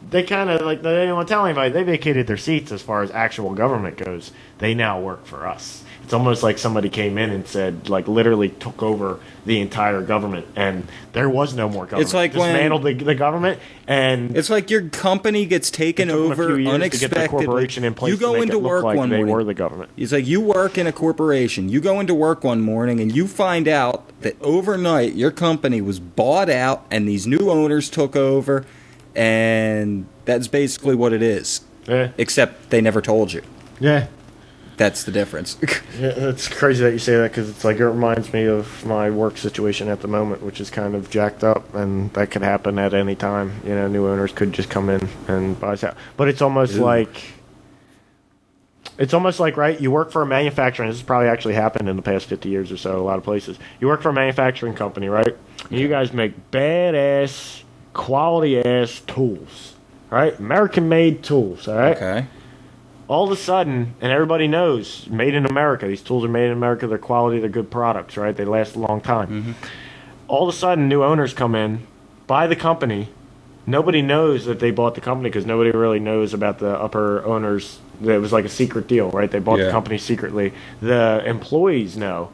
they kind of, like, they didn't want to tell anybody. They vacated their seats as far as actual government goes. They now work for us. It's almost like somebody came in and said, like, literally took over the entire government, and there was no more government. It's like dismantled the government, and it's like your company gets taken over unexpectedly. You go into work one morning. They were the government. It's like you work in a corporation. You go into work one morning, and you find out that overnight your company was bought out, and these new owners took over, and that's basically what it is. Yeah. Except they never told you. Yeah. That's the difference. Yeah, it's crazy that you say that, because it's like, it reminds me of my work situation at the moment, which is kind of jacked up, and that could happen at any time. You know, new owners could just come in and buy us out. But it's almost like, right, you work for a manufacturing, this has probably actually happened in the past 50 years or so, a lot of places. You work for a manufacturing company, right? And you guys make badass, quality-ass tools, right? American-made tools, all right? Okay. All of a sudden, and everybody knows, made in America. These tools are made in America. They're quality. They're good products, right? They last a long time. Mm-hmm. All of a sudden, new owners come in, buy the company. Nobody knows that they bought the company, because nobody really knows about the upper owners. It was like a secret deal, right? They bought the company secretly. The employees know,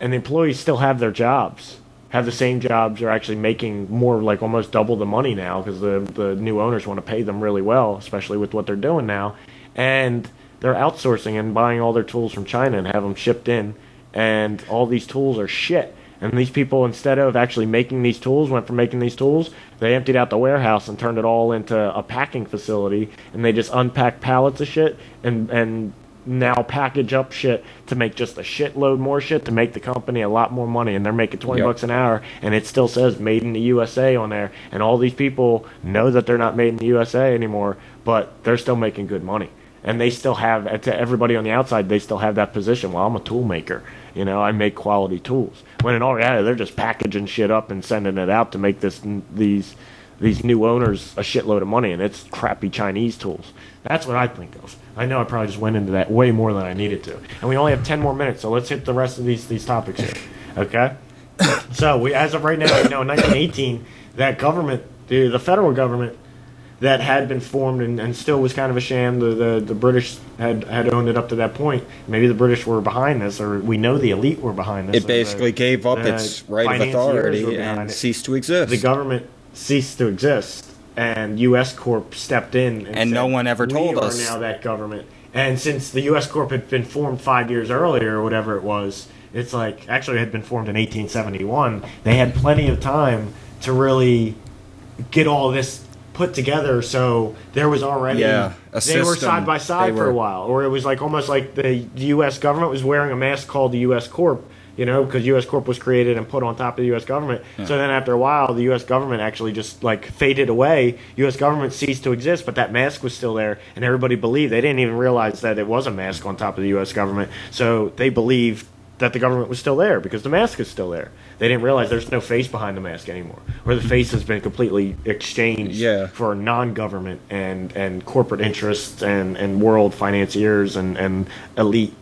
and the employees still have their jobs. Have the same jobs, are actually making more, like almost double the money now, because the new owners want to pay them really well, especially with what they're doing now. And they're outsourcing and buying all their tools from China and have them shipped in. And all these tools are shit. And these people, instead of actually making these tools, went from making these tools, they emptied out the warehouse and turned it all into a packing facility. And they just unpack pallets of shit and now package up shit to make just a shitload more shit to make the company a lot more money. And they're making $20 an hour, and it still says made in the USA on there. And all these people know that they're not made in the USA anymore, but they're still making good money. And they still have, to everybody on the outside, they still have that position. Well, I'm a tool maker. You know, I make quality tools. When in all reality, they're just packaging shit up and sending it out to make these new owners a shitload of money, and it's crappy Chinese tools. That's what I think of. I know I probably just went into that way more than I needed to. And we only have 10 more minutes, so let's hit the rest of these topics here. Okay? So, as of right now, in 1918, that government, the federal government, that had been formed and still was kind of a sham. The British had owned it up to that point. Maybe the British were behind this, or we know the elite were behind this. It basically gave up its right of authority and ceased to exist. The government ceased to exist, and U.S. Corp stepped in. And said, no one ever told us. We are now that government. And since the U.S. Corp had been formed 5 years earlier, or whatever it was, it's like, actually it had been formed in 1871. They had plenty of time to really get all this put together, so there was already they were side by side for a while, or it was like almost like the U.S. government was wearing a mask called the U.S. Corp, you know, because U.S. Corp was created and put on top of the U.S. government. Yeah. So then after a while, the U.S. government actually just like faded away. U.S. government ceased to exist, but that mask was still there, and everybody believed. They didn't even realize that it was a mask on top of the U.S. government, so they believed that the government was still there because the mask is still there. They didn't realize there's no face behind the mask anymore, or the face has been completely exchanged for non-government and corporate interests and world financiers and elite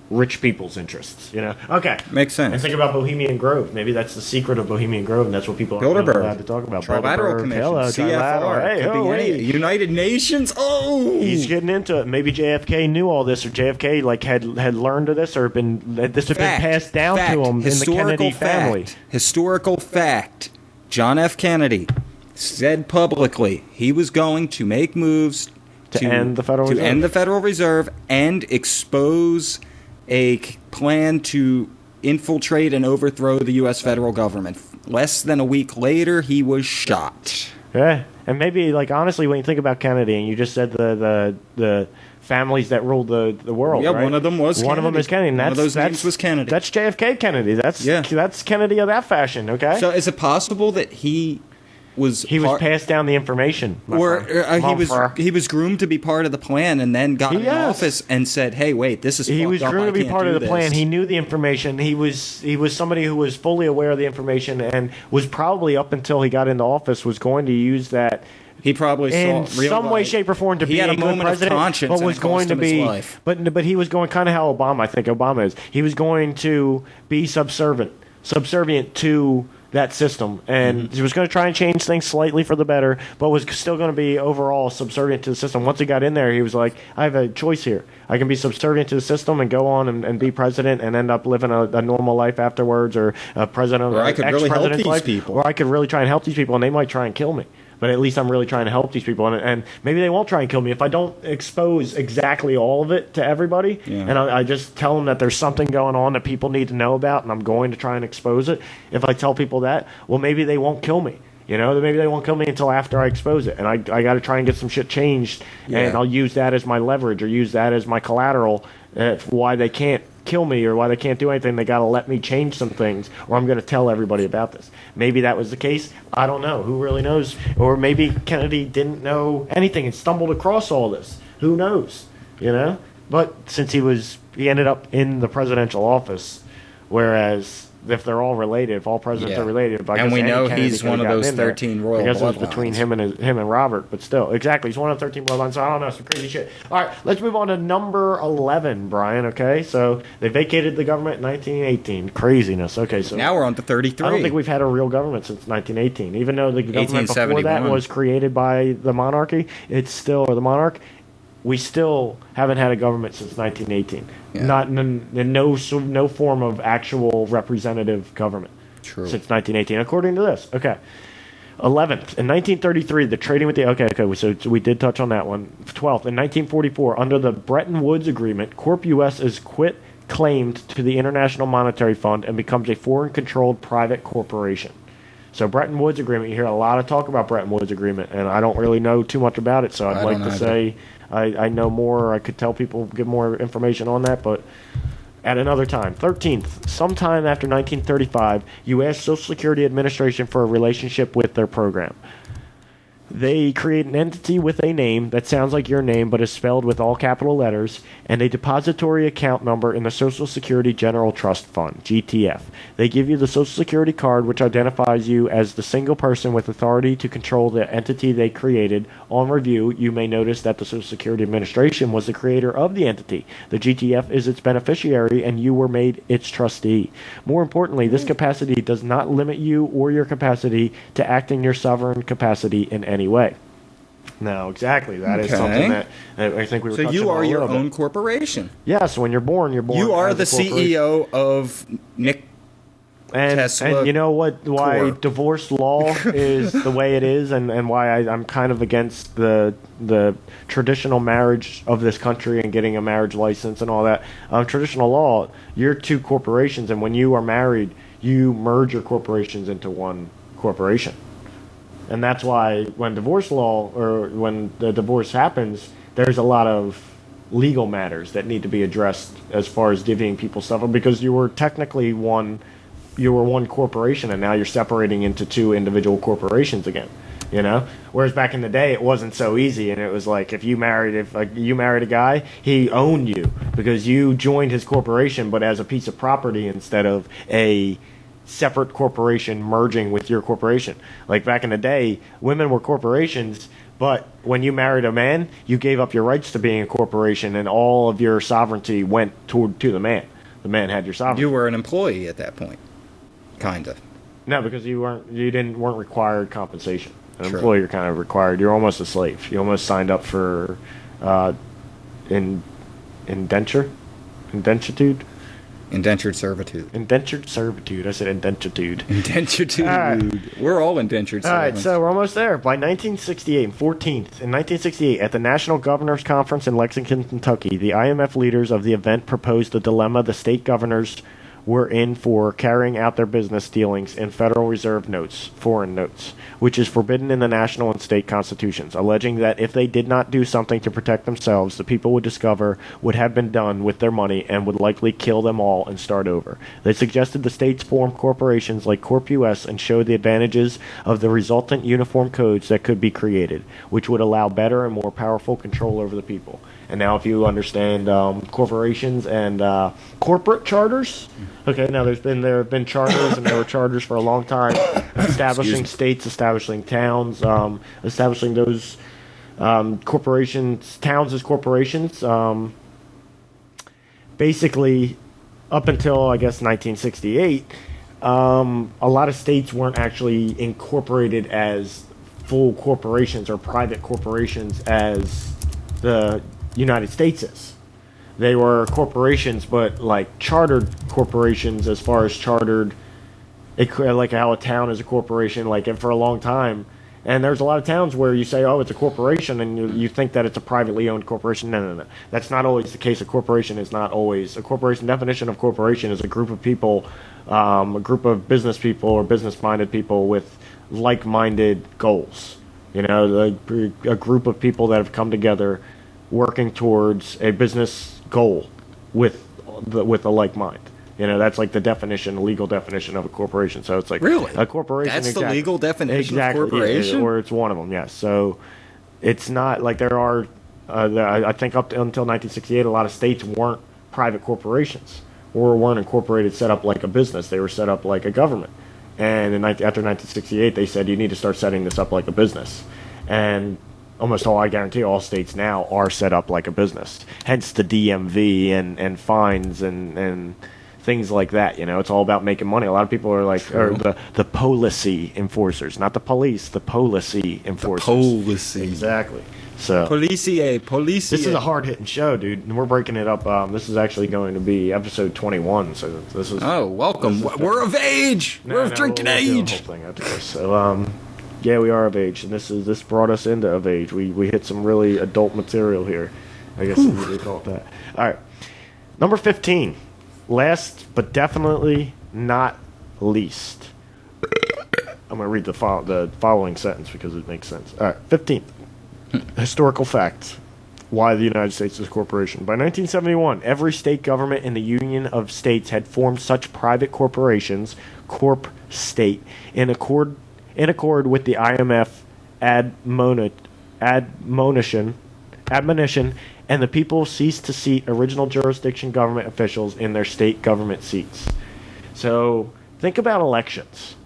rich people's interests, you know? Okay. Makes sense. And think about Bohemian Grove. Maybe that's the secret of Bohemian Grove, and that's what people aren't allowed to talk about. Trilateral Commission, CFR, United Nations. Oh! He's getting into it. Maybe JFK knew all this, or JFK like had learned of this, or been passed down to him in the Kennedy family. Historical fact. John F. Kennedy said publicly he was going to make moves to end the Federal Reserve and expose a plan to infiltrate and overthrow the U.S. federal government. Less than a week later, he was shot. Yeah, and maybe, like, honestly, when you think about Kennedy, and you just said the families that ruled the world, yeah, right? One of them was Kennedy. One of them is Kennedy. And one of those names was Kennedy. That's JFK Kennedy. That's Kennedy of that fashion, okay? So is it possible that he was passed down the information, he was groomed to be part of the plan, and then got in office and said, "Hey, wait, this is he was groomed to be part of the plan. He knew the information. He was somebody who was fully aware of the information and was probably, up until he got into office, was going to use that." He probably in saw some way, shape, or form to be a good president, but was going to be. But he was going kind of how I think Obama is. He was going to be subservient to that system, and he was going to try and change things slightly for the better, but was still going to be overall subservient to the system. Once he got in there, he was like, I have a choice here. I can be subservient to the system and go on and be president and end up living a normal life afterwards, or a president, or I could really help these people. Or I could really try and help these people, and they might try and kill me. But at least I'm really trying to help these people. And maybe they won't try and kill me if I don't expose exactly all of it to everybody. Yeah. And I just tell them that there's something going on that people need to know about, and I'm going to try and expose it. If I tell people that, well, maybe they won't kill me. You know, maybe they won't kill me until after I expose it. And I got to try and get some shit changed. Yeah. And I'll use that as my leverage, or use that as my collateral why they can't kill me or why they can't do anything. They got to let me change some things, or I'm going to tell everybody about this. Maybe that was the case. I don't know. Who really knows? Or maybe Kennedy didn't know anything and stumbled across all this. Who knows? You know? But since he ended up in the presidential office, whereas if they're all related, if all presidents are related, and we know he's one of those 13 royal bloodlines. I guess it was between him and Robert, but still, exactly, he's one of the 13 bloodlines. So I don't know, some crazy shit. All right, let's move on to number 11, Brian. Okay, so they vacated the government in 1918. Craziness. Okay, so now we're on to 33. I don't think we've had a real government since 1918, even though the government before that was created by the monarchy. It's still, or the monarch. We still haven't had a government since 1918. Yeah. Not in no form of actual representative government. True. Since 1918, according to this. Okay. 11th, in 1933, the trading with the... Okay, so we did touch on that one. 12th, in 1944, under the Bretton Woods Agreement, Corp US is claimed to the International Monetary Fund and becomes a foreign-controlled private corporation. So Bretton Woods Agreement, you hear a lot of talk about Bretton Woods Agreement, and I don't really know too much about it, so I'd like to say... I know more. I could tell people, give more information on that, but at another time. 13th, sometime after 1935, U.S. Social Security Administration for a relationship with their program. They create an entity with a name that sounds like your name but is spelled with all capital letters, and a depository account number in the Social Security General Trust Fund, GTF. They give you the Social Security card, which identifies you as the single person with authority to control the entity they created. On review, you may notice that the Social Security Administration was the creator of the entity. The GTF is its beneficiary, and you were made its trustee. More importantly, this capacity does not limit you or your capacity to act in your sovereign capacity in any way. No, exactly. That is something that I think we were. So you are your own corporation. Yeah. So when you're born, you're born. You are the CEO of Nick Tesla. And you know what? Why divorce law is the way it is, and why I'm kind of against the traditional marriage of this country and getting a marriage license and all that. Traditional law, you're two corporations, and when you are married, you merge your corporations into one corporation. And that's why when divorce law, or when the divorce happens, there's a lot of legal matters that need to be addressed as far as divvying people stuff, because you were technically one corporation, and now you're separating into two individual corporations again. You know, whereas back in the day it wasn't so easy, and it was like if you married a guy, he owned you because you joined his corporation, but as a piece of property instead of a separate corporation merging with your corporation. Like back in the day, women were corporations, but when you married a man, you gave up your rights to being a corporation, and all of your sovereignty went to the man. The man had your sovereignty. You were an employee at that point, kind of. No, because you weren't required compensation. An employee, you're kind of required. You're almost a slave. You almost signed up for indentured servitude. Indentured servitude. I said indentured. Indentured. Right. We're all indentured servants. All right, so we're almost there. By 1968, 14th, in 1968, at the National Governors Conference in Lexington, Kentucky, the IMF leaders of the event proposed the dilemma the state governors were in for carrying out their business dealings in Federal Reserve notes, foreign notes, which is forbidden in the national and state constitutions, alleging that if they did not do something to protect themselves, the people would discover what had been done with their money and would likely kill them all and start over. They suggested the states form corporations like Corp US and showed the advantages of the resultant uniform codes that could be created, which would allow better and more powerful control over the people. And now if you understand corporations and corporate charters, okay, now there have been charters, and there were charters for a long time, establishing states, establishing towns, establishing those corporations, towns as corporations. Basically, up until, I guess, 1968, a lot of states weren't actually incorporated as full corporations or private corporations as the United States is. They were corporations, but like chartered corporations as far as chartered, like how a town is a corporation, like and for a long time. And there's a lot of towns where you say, oh, it's a corporation, and you think that it's a privately owned corporation. No. That's not always the case. A corporation is not always. A corporation, definition of corporation is a group of people, a group of business people or business-minded people with like-minded goals. You know, a group of people that have come together working towards a business goal with a like mind. You know, that's like the definition, legal definition of a corporation. So it's like really a corporation. That's the legal definition of corporation, or it's one of them. Yes. So it's not like there are. I think up until 1968, a lot of states weren't private corporations or weren't incorporated, set up like a business. They were set up like a government. And after 1968, they said you need to start setting this up like a business. And almost all, I guarantee, all states now are set up like a business. Hence the DMV and fines and things like that. You know, it's all about making money. A lot of people are like, or the policy enforcers, not the police, the policy enforcers. The policy. Exactly. So police. This is a hard hitting show, dude. And we're breaking it up. This is actually going to be episode 21. So this is. Oh, welcome. We're of age. We're of drinking age. The whole thing after this. So yeah, we are of age, and this brought us into of age. We hit some really adult material here. I guess we call it that. All right, number 15. Last but definitely not least. I'm going to read the following sentence because it makes sense. All right, 15. Historical facts. Why the United States is a corporation. By 1971, every state government in the Union of States had formed such private corporations, corp state, in accord with the IMF admonition, and the people ceased to seat original jurisdiction government officials in their state government seats. So think about elections,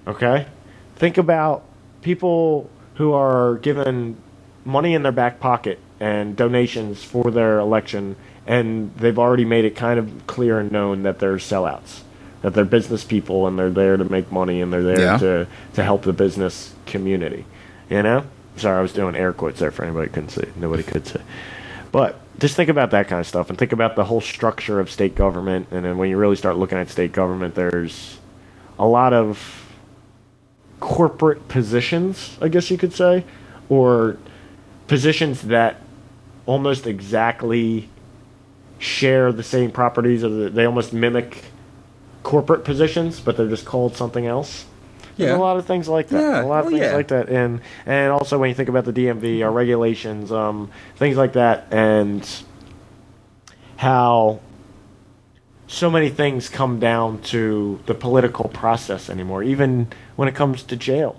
okay? Think about people who are given money in their back pocket and donations for their election, and they've already made it kind of clear and known that they're sellouts, that they're business people and they're there to make money and they're there to help the business community, you know? Sorry, I was doing air quotes there for anybody who couldn't see. Nobody could see. But just think about that kind of stuff and think about the whole structure of state government. And then when you really start looking at state government, there's a lot of corporate positions, I guess you could say, or positions that almost exactly share the same properties. They almost mimic corporate positions, but they're just called something else. Yeah. There's a lot of things like that. Yeah. A lot of things like that. And also when you think about the DMV, our regulations, things like that, and how so many things come down to the political process anymore, even when it comes to jail.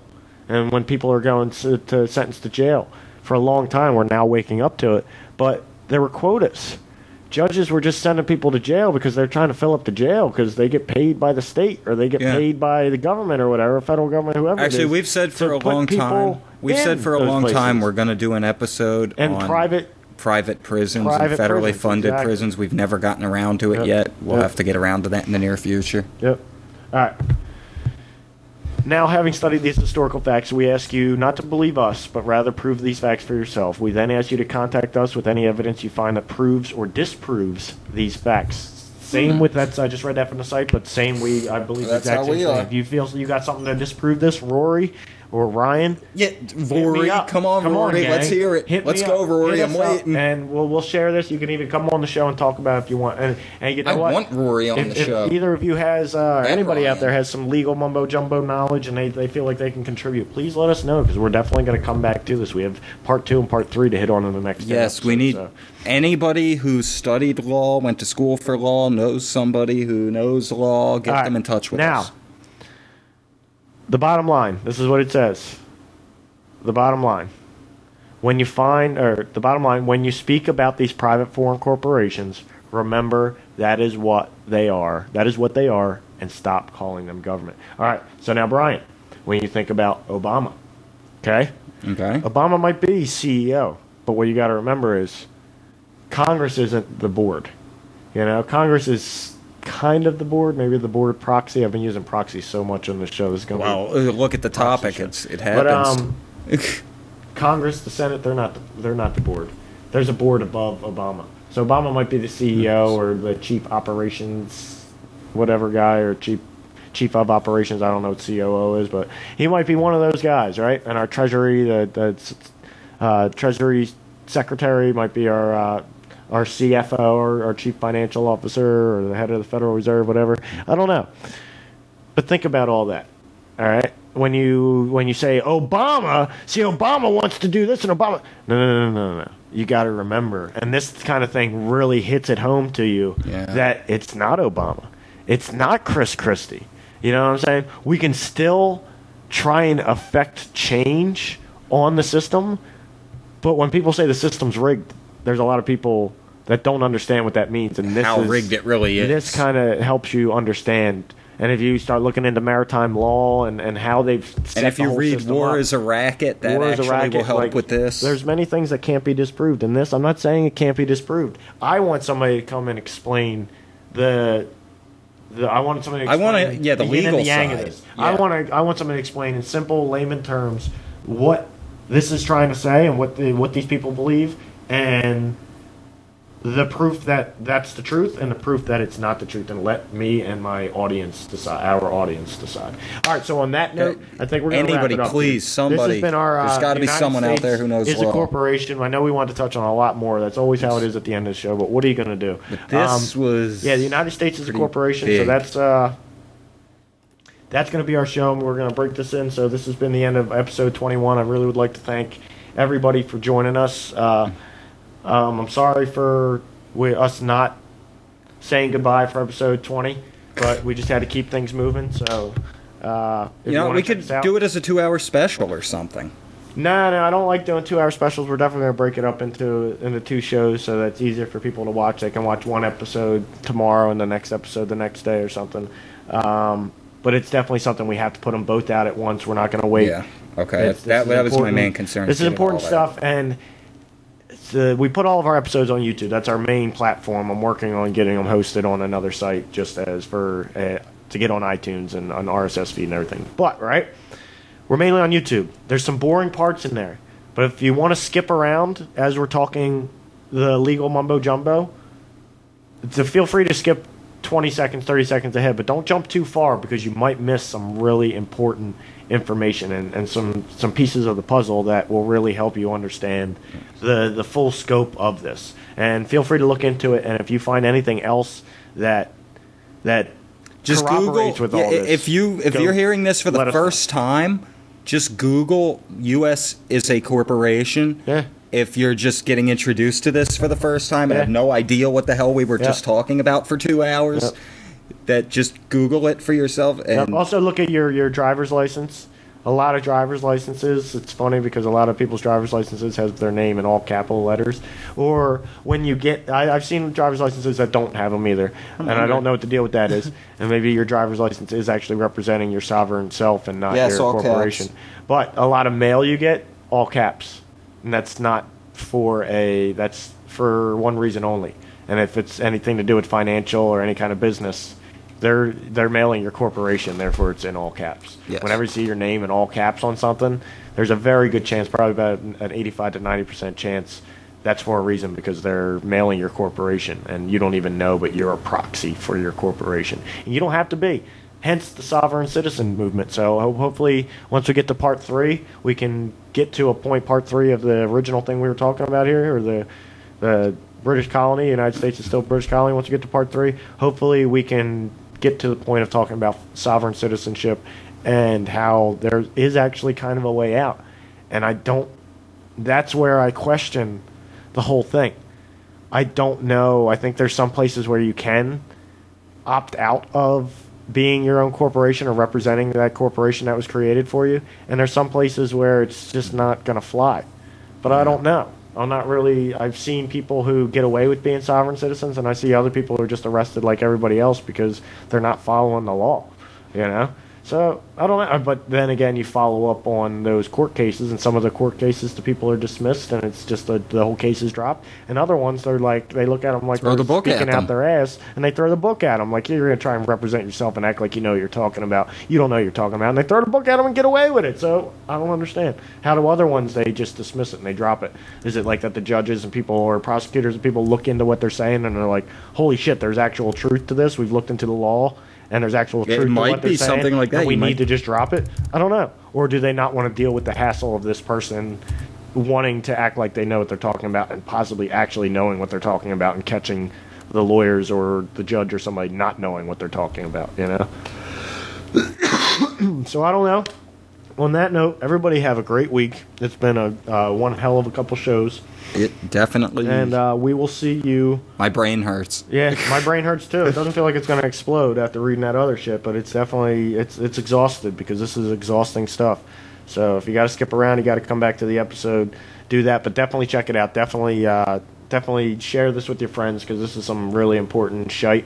And when people are going to sentenced to jail for a long time, we're now waking up to it. But there were quotas. Judges were just sending people to jail because they're trying to fill up the jail because they get paid by the state or they get paid by the government or whatever, federal government, whoever. Actually, we've said for a long time. We've said for a long time we're going to do an episode on private prisons and federally funded prisons. We've never gotten around to it yet. We'll have to get around to that in the near future. Yep. All right. Now, having studied these historical facts, we ask you not to believe us, but rather prove these facts for yourself. We then ask you to contact us with any evidence you find that proves or disproves these facts. Same with that. I just read that from the site, but same. I believe that's how we are. If you feel you got something to disprove this, Rory or Ryan, Rory, come on, Rory, let's hear it. Let's go, Rory. I'm waiting, and we'll share this. You can even come on the show and talk about it if you want. And you know I want Rory on the show. If either of you has, anybody out there has some legal mumbo jumbo knowledge, and they feel like they can contribute, please let us know because we're definitely going to come back to this. We have part 2 and part 3 to hit on in the next. Yes, episode, we need anybody who's studied law, went to school for law, knows somebody who knows law. Get them in touch with us. Now, the bottom line. This is what it says. The bottom line. When you speak about these private foreign corporations, remember that is what they are. That is what they are, and stop calling them government. All right. So now, Brian, when you think about Obama, okay? Obama might be CEO, but what you got to remember is Congress isn't the board. You know, Congress is kind of the board, maybe the board proxy. I've been using proxy so much on the show. This is going to be look at the topic. It happens. But Congress, the Senate, they're not the board. There's a board above Obama. So Obama might be the CEO or the chief operations, whatever guy, or chief of operations. I don't know what COO is, but he might be one of those guys, right? And our Treasury, the Treasury Secretary might be our CFO or our Chief Financial Officer or the head of the Federal Reserve, whatever. I don't know. But think about all that, all right? When you say Obama, see, Obama wants to do this and Obama. No. You got to remember, and this kind of thing really hits it home to you, that it's not Obama. It's not Chris Christie. You know what I'm saying? We can still try and affect change on the system, but when people say the system's rigged, there's a lot of people that don't understand what that means. And how rigged it really is. This kind of helps you understand. And if you start looking into maritime law and how they've set and if you read War up, is a Racket, that actually will help with this. There's many things that can't be disproved in this. I'm not saying it can't be disproved. I want somebody to come and explain the legal side. Of this. Yeah. I want somebody to explain in simple layman terms what this is trying to say and what these people believe, and the proof that that's the truth and the proof that it's not the truth, and let me and my audience decide, our audience decide. All right, so on that note, I think we're going to wrap it up. Please, somebody. This has been our, there's got to be United someone States out there who knows is law. a corporation. I know we want to touch on a lot more. That's always how it is at the end of the show, but what are you going to do? But this was the United States is a corporation, big. So that's going to be our show, and we're going to break this in. So this has been the end of episode 21. I really would like to thank everybody for joining us. I'm sorry for us not saying goodbye for episode 20, but we just had to keep things moving. So, we could do it as a 2-hour special or something. No, I don't like doing 2-hour specials. We're definitely going to break it up into 2 shows so that it's easier for people to watch. They can watch one episode tomorrow and the next episode the next day or something. But it's definitely something we have to put them both out at once. We're not going to wait. Yeah, okay. That was my main concern. This is important stuff, and we put all of our episodes on YouTube. That's our main platform. I'm working on getting them hosted on another site just as for to get on iTunes and on RSS feed and everything. But, right, we're mainly on YouTube. There's some boring parts in there. But if you want to skip around as we're talking the legal mumbo-jumbo, feel free to skip 20 seconds, 30 seconds ahead. But don't jump too far because you might miss some really important information and some pieces of the puzzle that will really help you understand the full scope of this. And feel free to look into it, and if you find anything else that just corroborates Google with all this, if you're hearing this for the first time, just Google US is a corporation. Yeah. If you're just getting introduced to this for the first time and have no idea what the hell we were just talking about for 2 hours, that just Google it for yourself. And also look at your driver's license. A lot of driver's licenses, it's funny because a lot of people's driver's licenses has their name in all capital letters. Or when you get, I've seen driver's licenses that don't have them either, and I don't know what the deal with that is. And maybe your driver's license is actually representing your sovereign self and not your corporation. Caps. But a lot of mail you get, all caps. And that's not that's for one reason only. And if it's anything to do with financial or any kind of business, they're mailing your corporation, therefore it's in all caps. Yes. Whenever you see your name in all caps on something, there's a very good chance, probably about an 85 to 90% chance, that's for a reason, because they're mailing your corporation, and you don't even know, but you're a proxy for your corporation. And you don't have to be. Hence the sovereign citizen movement. So hopefully once we get to part 3, we can get to a point, part 3 of the original thing we were talking about here, or the British colony. United States is still British colony. Once we get to part 3, hopefully we can get to the point of talking about sovereign citizenship and how there is actually kind of a way out. And that's where I question the whole thing. I don't know. I think there's some places where you can opt out of being your own corporation or representing that corporation that was created for you. And there's some places where it's just not going to fly. But I don't know. I've seen people who get away with being sovereign citizens, and I see other people who are just arrested like everybody else because they're not following the law, you know? So, I don't know. But then again, you follow up on those court cases, and some of the court cases, the people are dismissed, and it's just the whole case is dropped. And other ones, they're like, they look at them like throw they're the book sticking at out them. their ass, and they throw the book at them. Like, you're going to try and represent yourself and act like you know what you're talking about. You don't know what you're talking about. And they throw the book at them and get away with it. So, I don't understand. How do other ones, they just dismiss it and they drop it? Is it like that the judges and people, or prosecutors and people look into what they're saying, and they're like, holy shit, there's actual truth to this? We've looked into the law. And there's actual truth to what they're saying. Something like that. And we need to just drop it. I don't know. Or do they not want to deal with the hassle of this person wanting to act like they know what they're talking about and possibly actually knowing what they're talking about and catching the lawyers or the judge or somebody not knowing what they're talking about, you know? So I don't know. On that note, everybody have a great week. It's been a one hell of a couple shows. It definitely. And we will see you. My brain hurts. Yeah, my brain hurts too. It doesn't feel like it's going to explode after reading that other shit, but it's definitely it's exhausted because this is exhausting stuff. So if you got to skip around, you got to come back to the episode, do that. But definitely check it out. Definitely share this with your friends because this is some really important shite.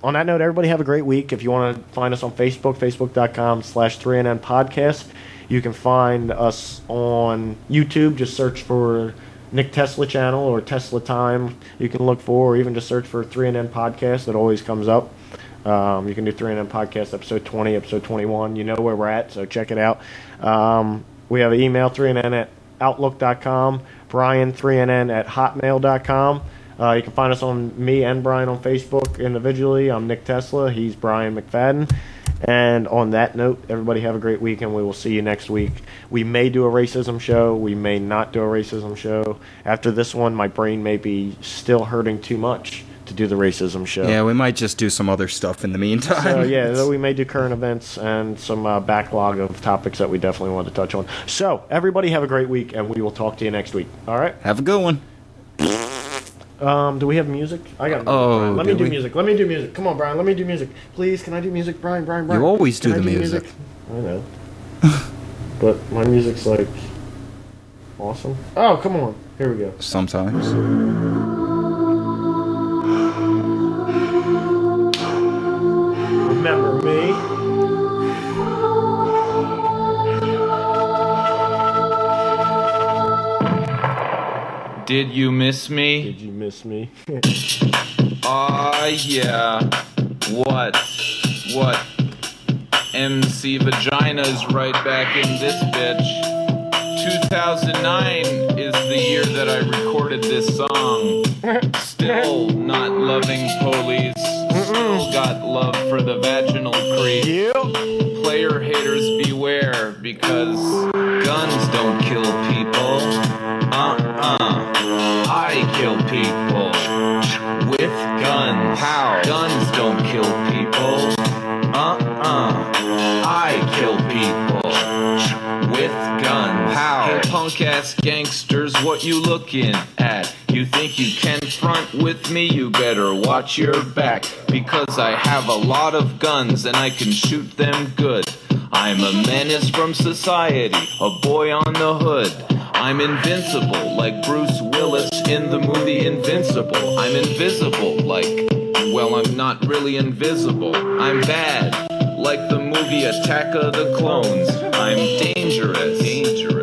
On that note, everybody have a great week. If you want to find us on Facebook, facebook.com/3NN podcast. You can find us on YouTube. Just search for Nick Tesla channel or Tesla Time. You can look for, or even just search for 3NN podcast. It always comes up. You can do 3NN podcast episode 20, episode 21. You know where we're at, so check it out. We have an email, 3NN@outlook.com. Brian, 3NN@hotmail.com. You can find us on me and Brian on Facebook individually. I'm Nick Tesla. He's Brian McFadden. And on that note, everybody have a great week, and we will see you next week. We may do a racism show. We may not do a racism show. After this one, my brain may be still hurting too much to do the racism show. Yeah, we might just do some other stuff in the meantime. So, yeah, we may do current events and some backlog of topics that we definitely want to touch on. So, everybody have a great week, and we will talk to you next week. All right? Have a good one. Do we have music? I got music. Oh, Let me do music. Let me do music. Come on, Brian. Let me do music. Please, can I do music? Brian. You always do the music. I know. But my music's like awesome. Oh, come on. Here we go. Sometimes. Remember me? Did you miss me? Did you miss me? Yeah. What? MC Vagina's right back in this bitch. 2009 is the year that I recorded this song. Still not loving police. Still got love for the vaginal creep. Player haters beware, because guns don't kill people. I kill people with guns. How? Guns don't kill people. I kill people with guns. How? Hey, punk ass gangsters, what you looking at? You think you can front with me? You better watch your back, because I have a lot of guns and I can shoot them good. I'm a menace from society, a boy on the hood. I'm invincible, like Bruce Willis in the movie Invincible. I'm invisible, well, I'm not really invisible. I'm bad, like the movie Attack of the Clones. I'm dangerous,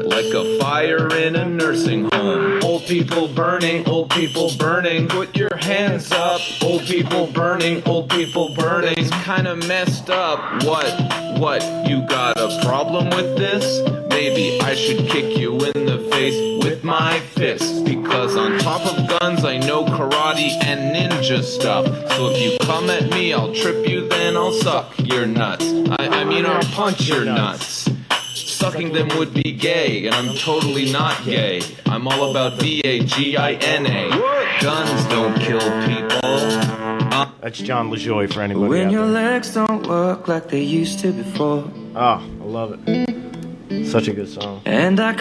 like a fire in a nursing home. Old people burning, put your hands up. Old people burning, It's kinda messed up. What, you got a problem with this? Maybe I should kick you in the face with my fist, because on top of guns I know karate and ninja stuff. So if you come at me, I'll trip you, then I'll suck your nuts. I mean I'll punch your nuts. Sucking them would be gay, and I'm totally not gay. I'm all about VAGINA. Guns don't kill people. That's John LaJoy for anybody When out your there. legs don't work like they used to before, Oh, I love it. Such a good song. and I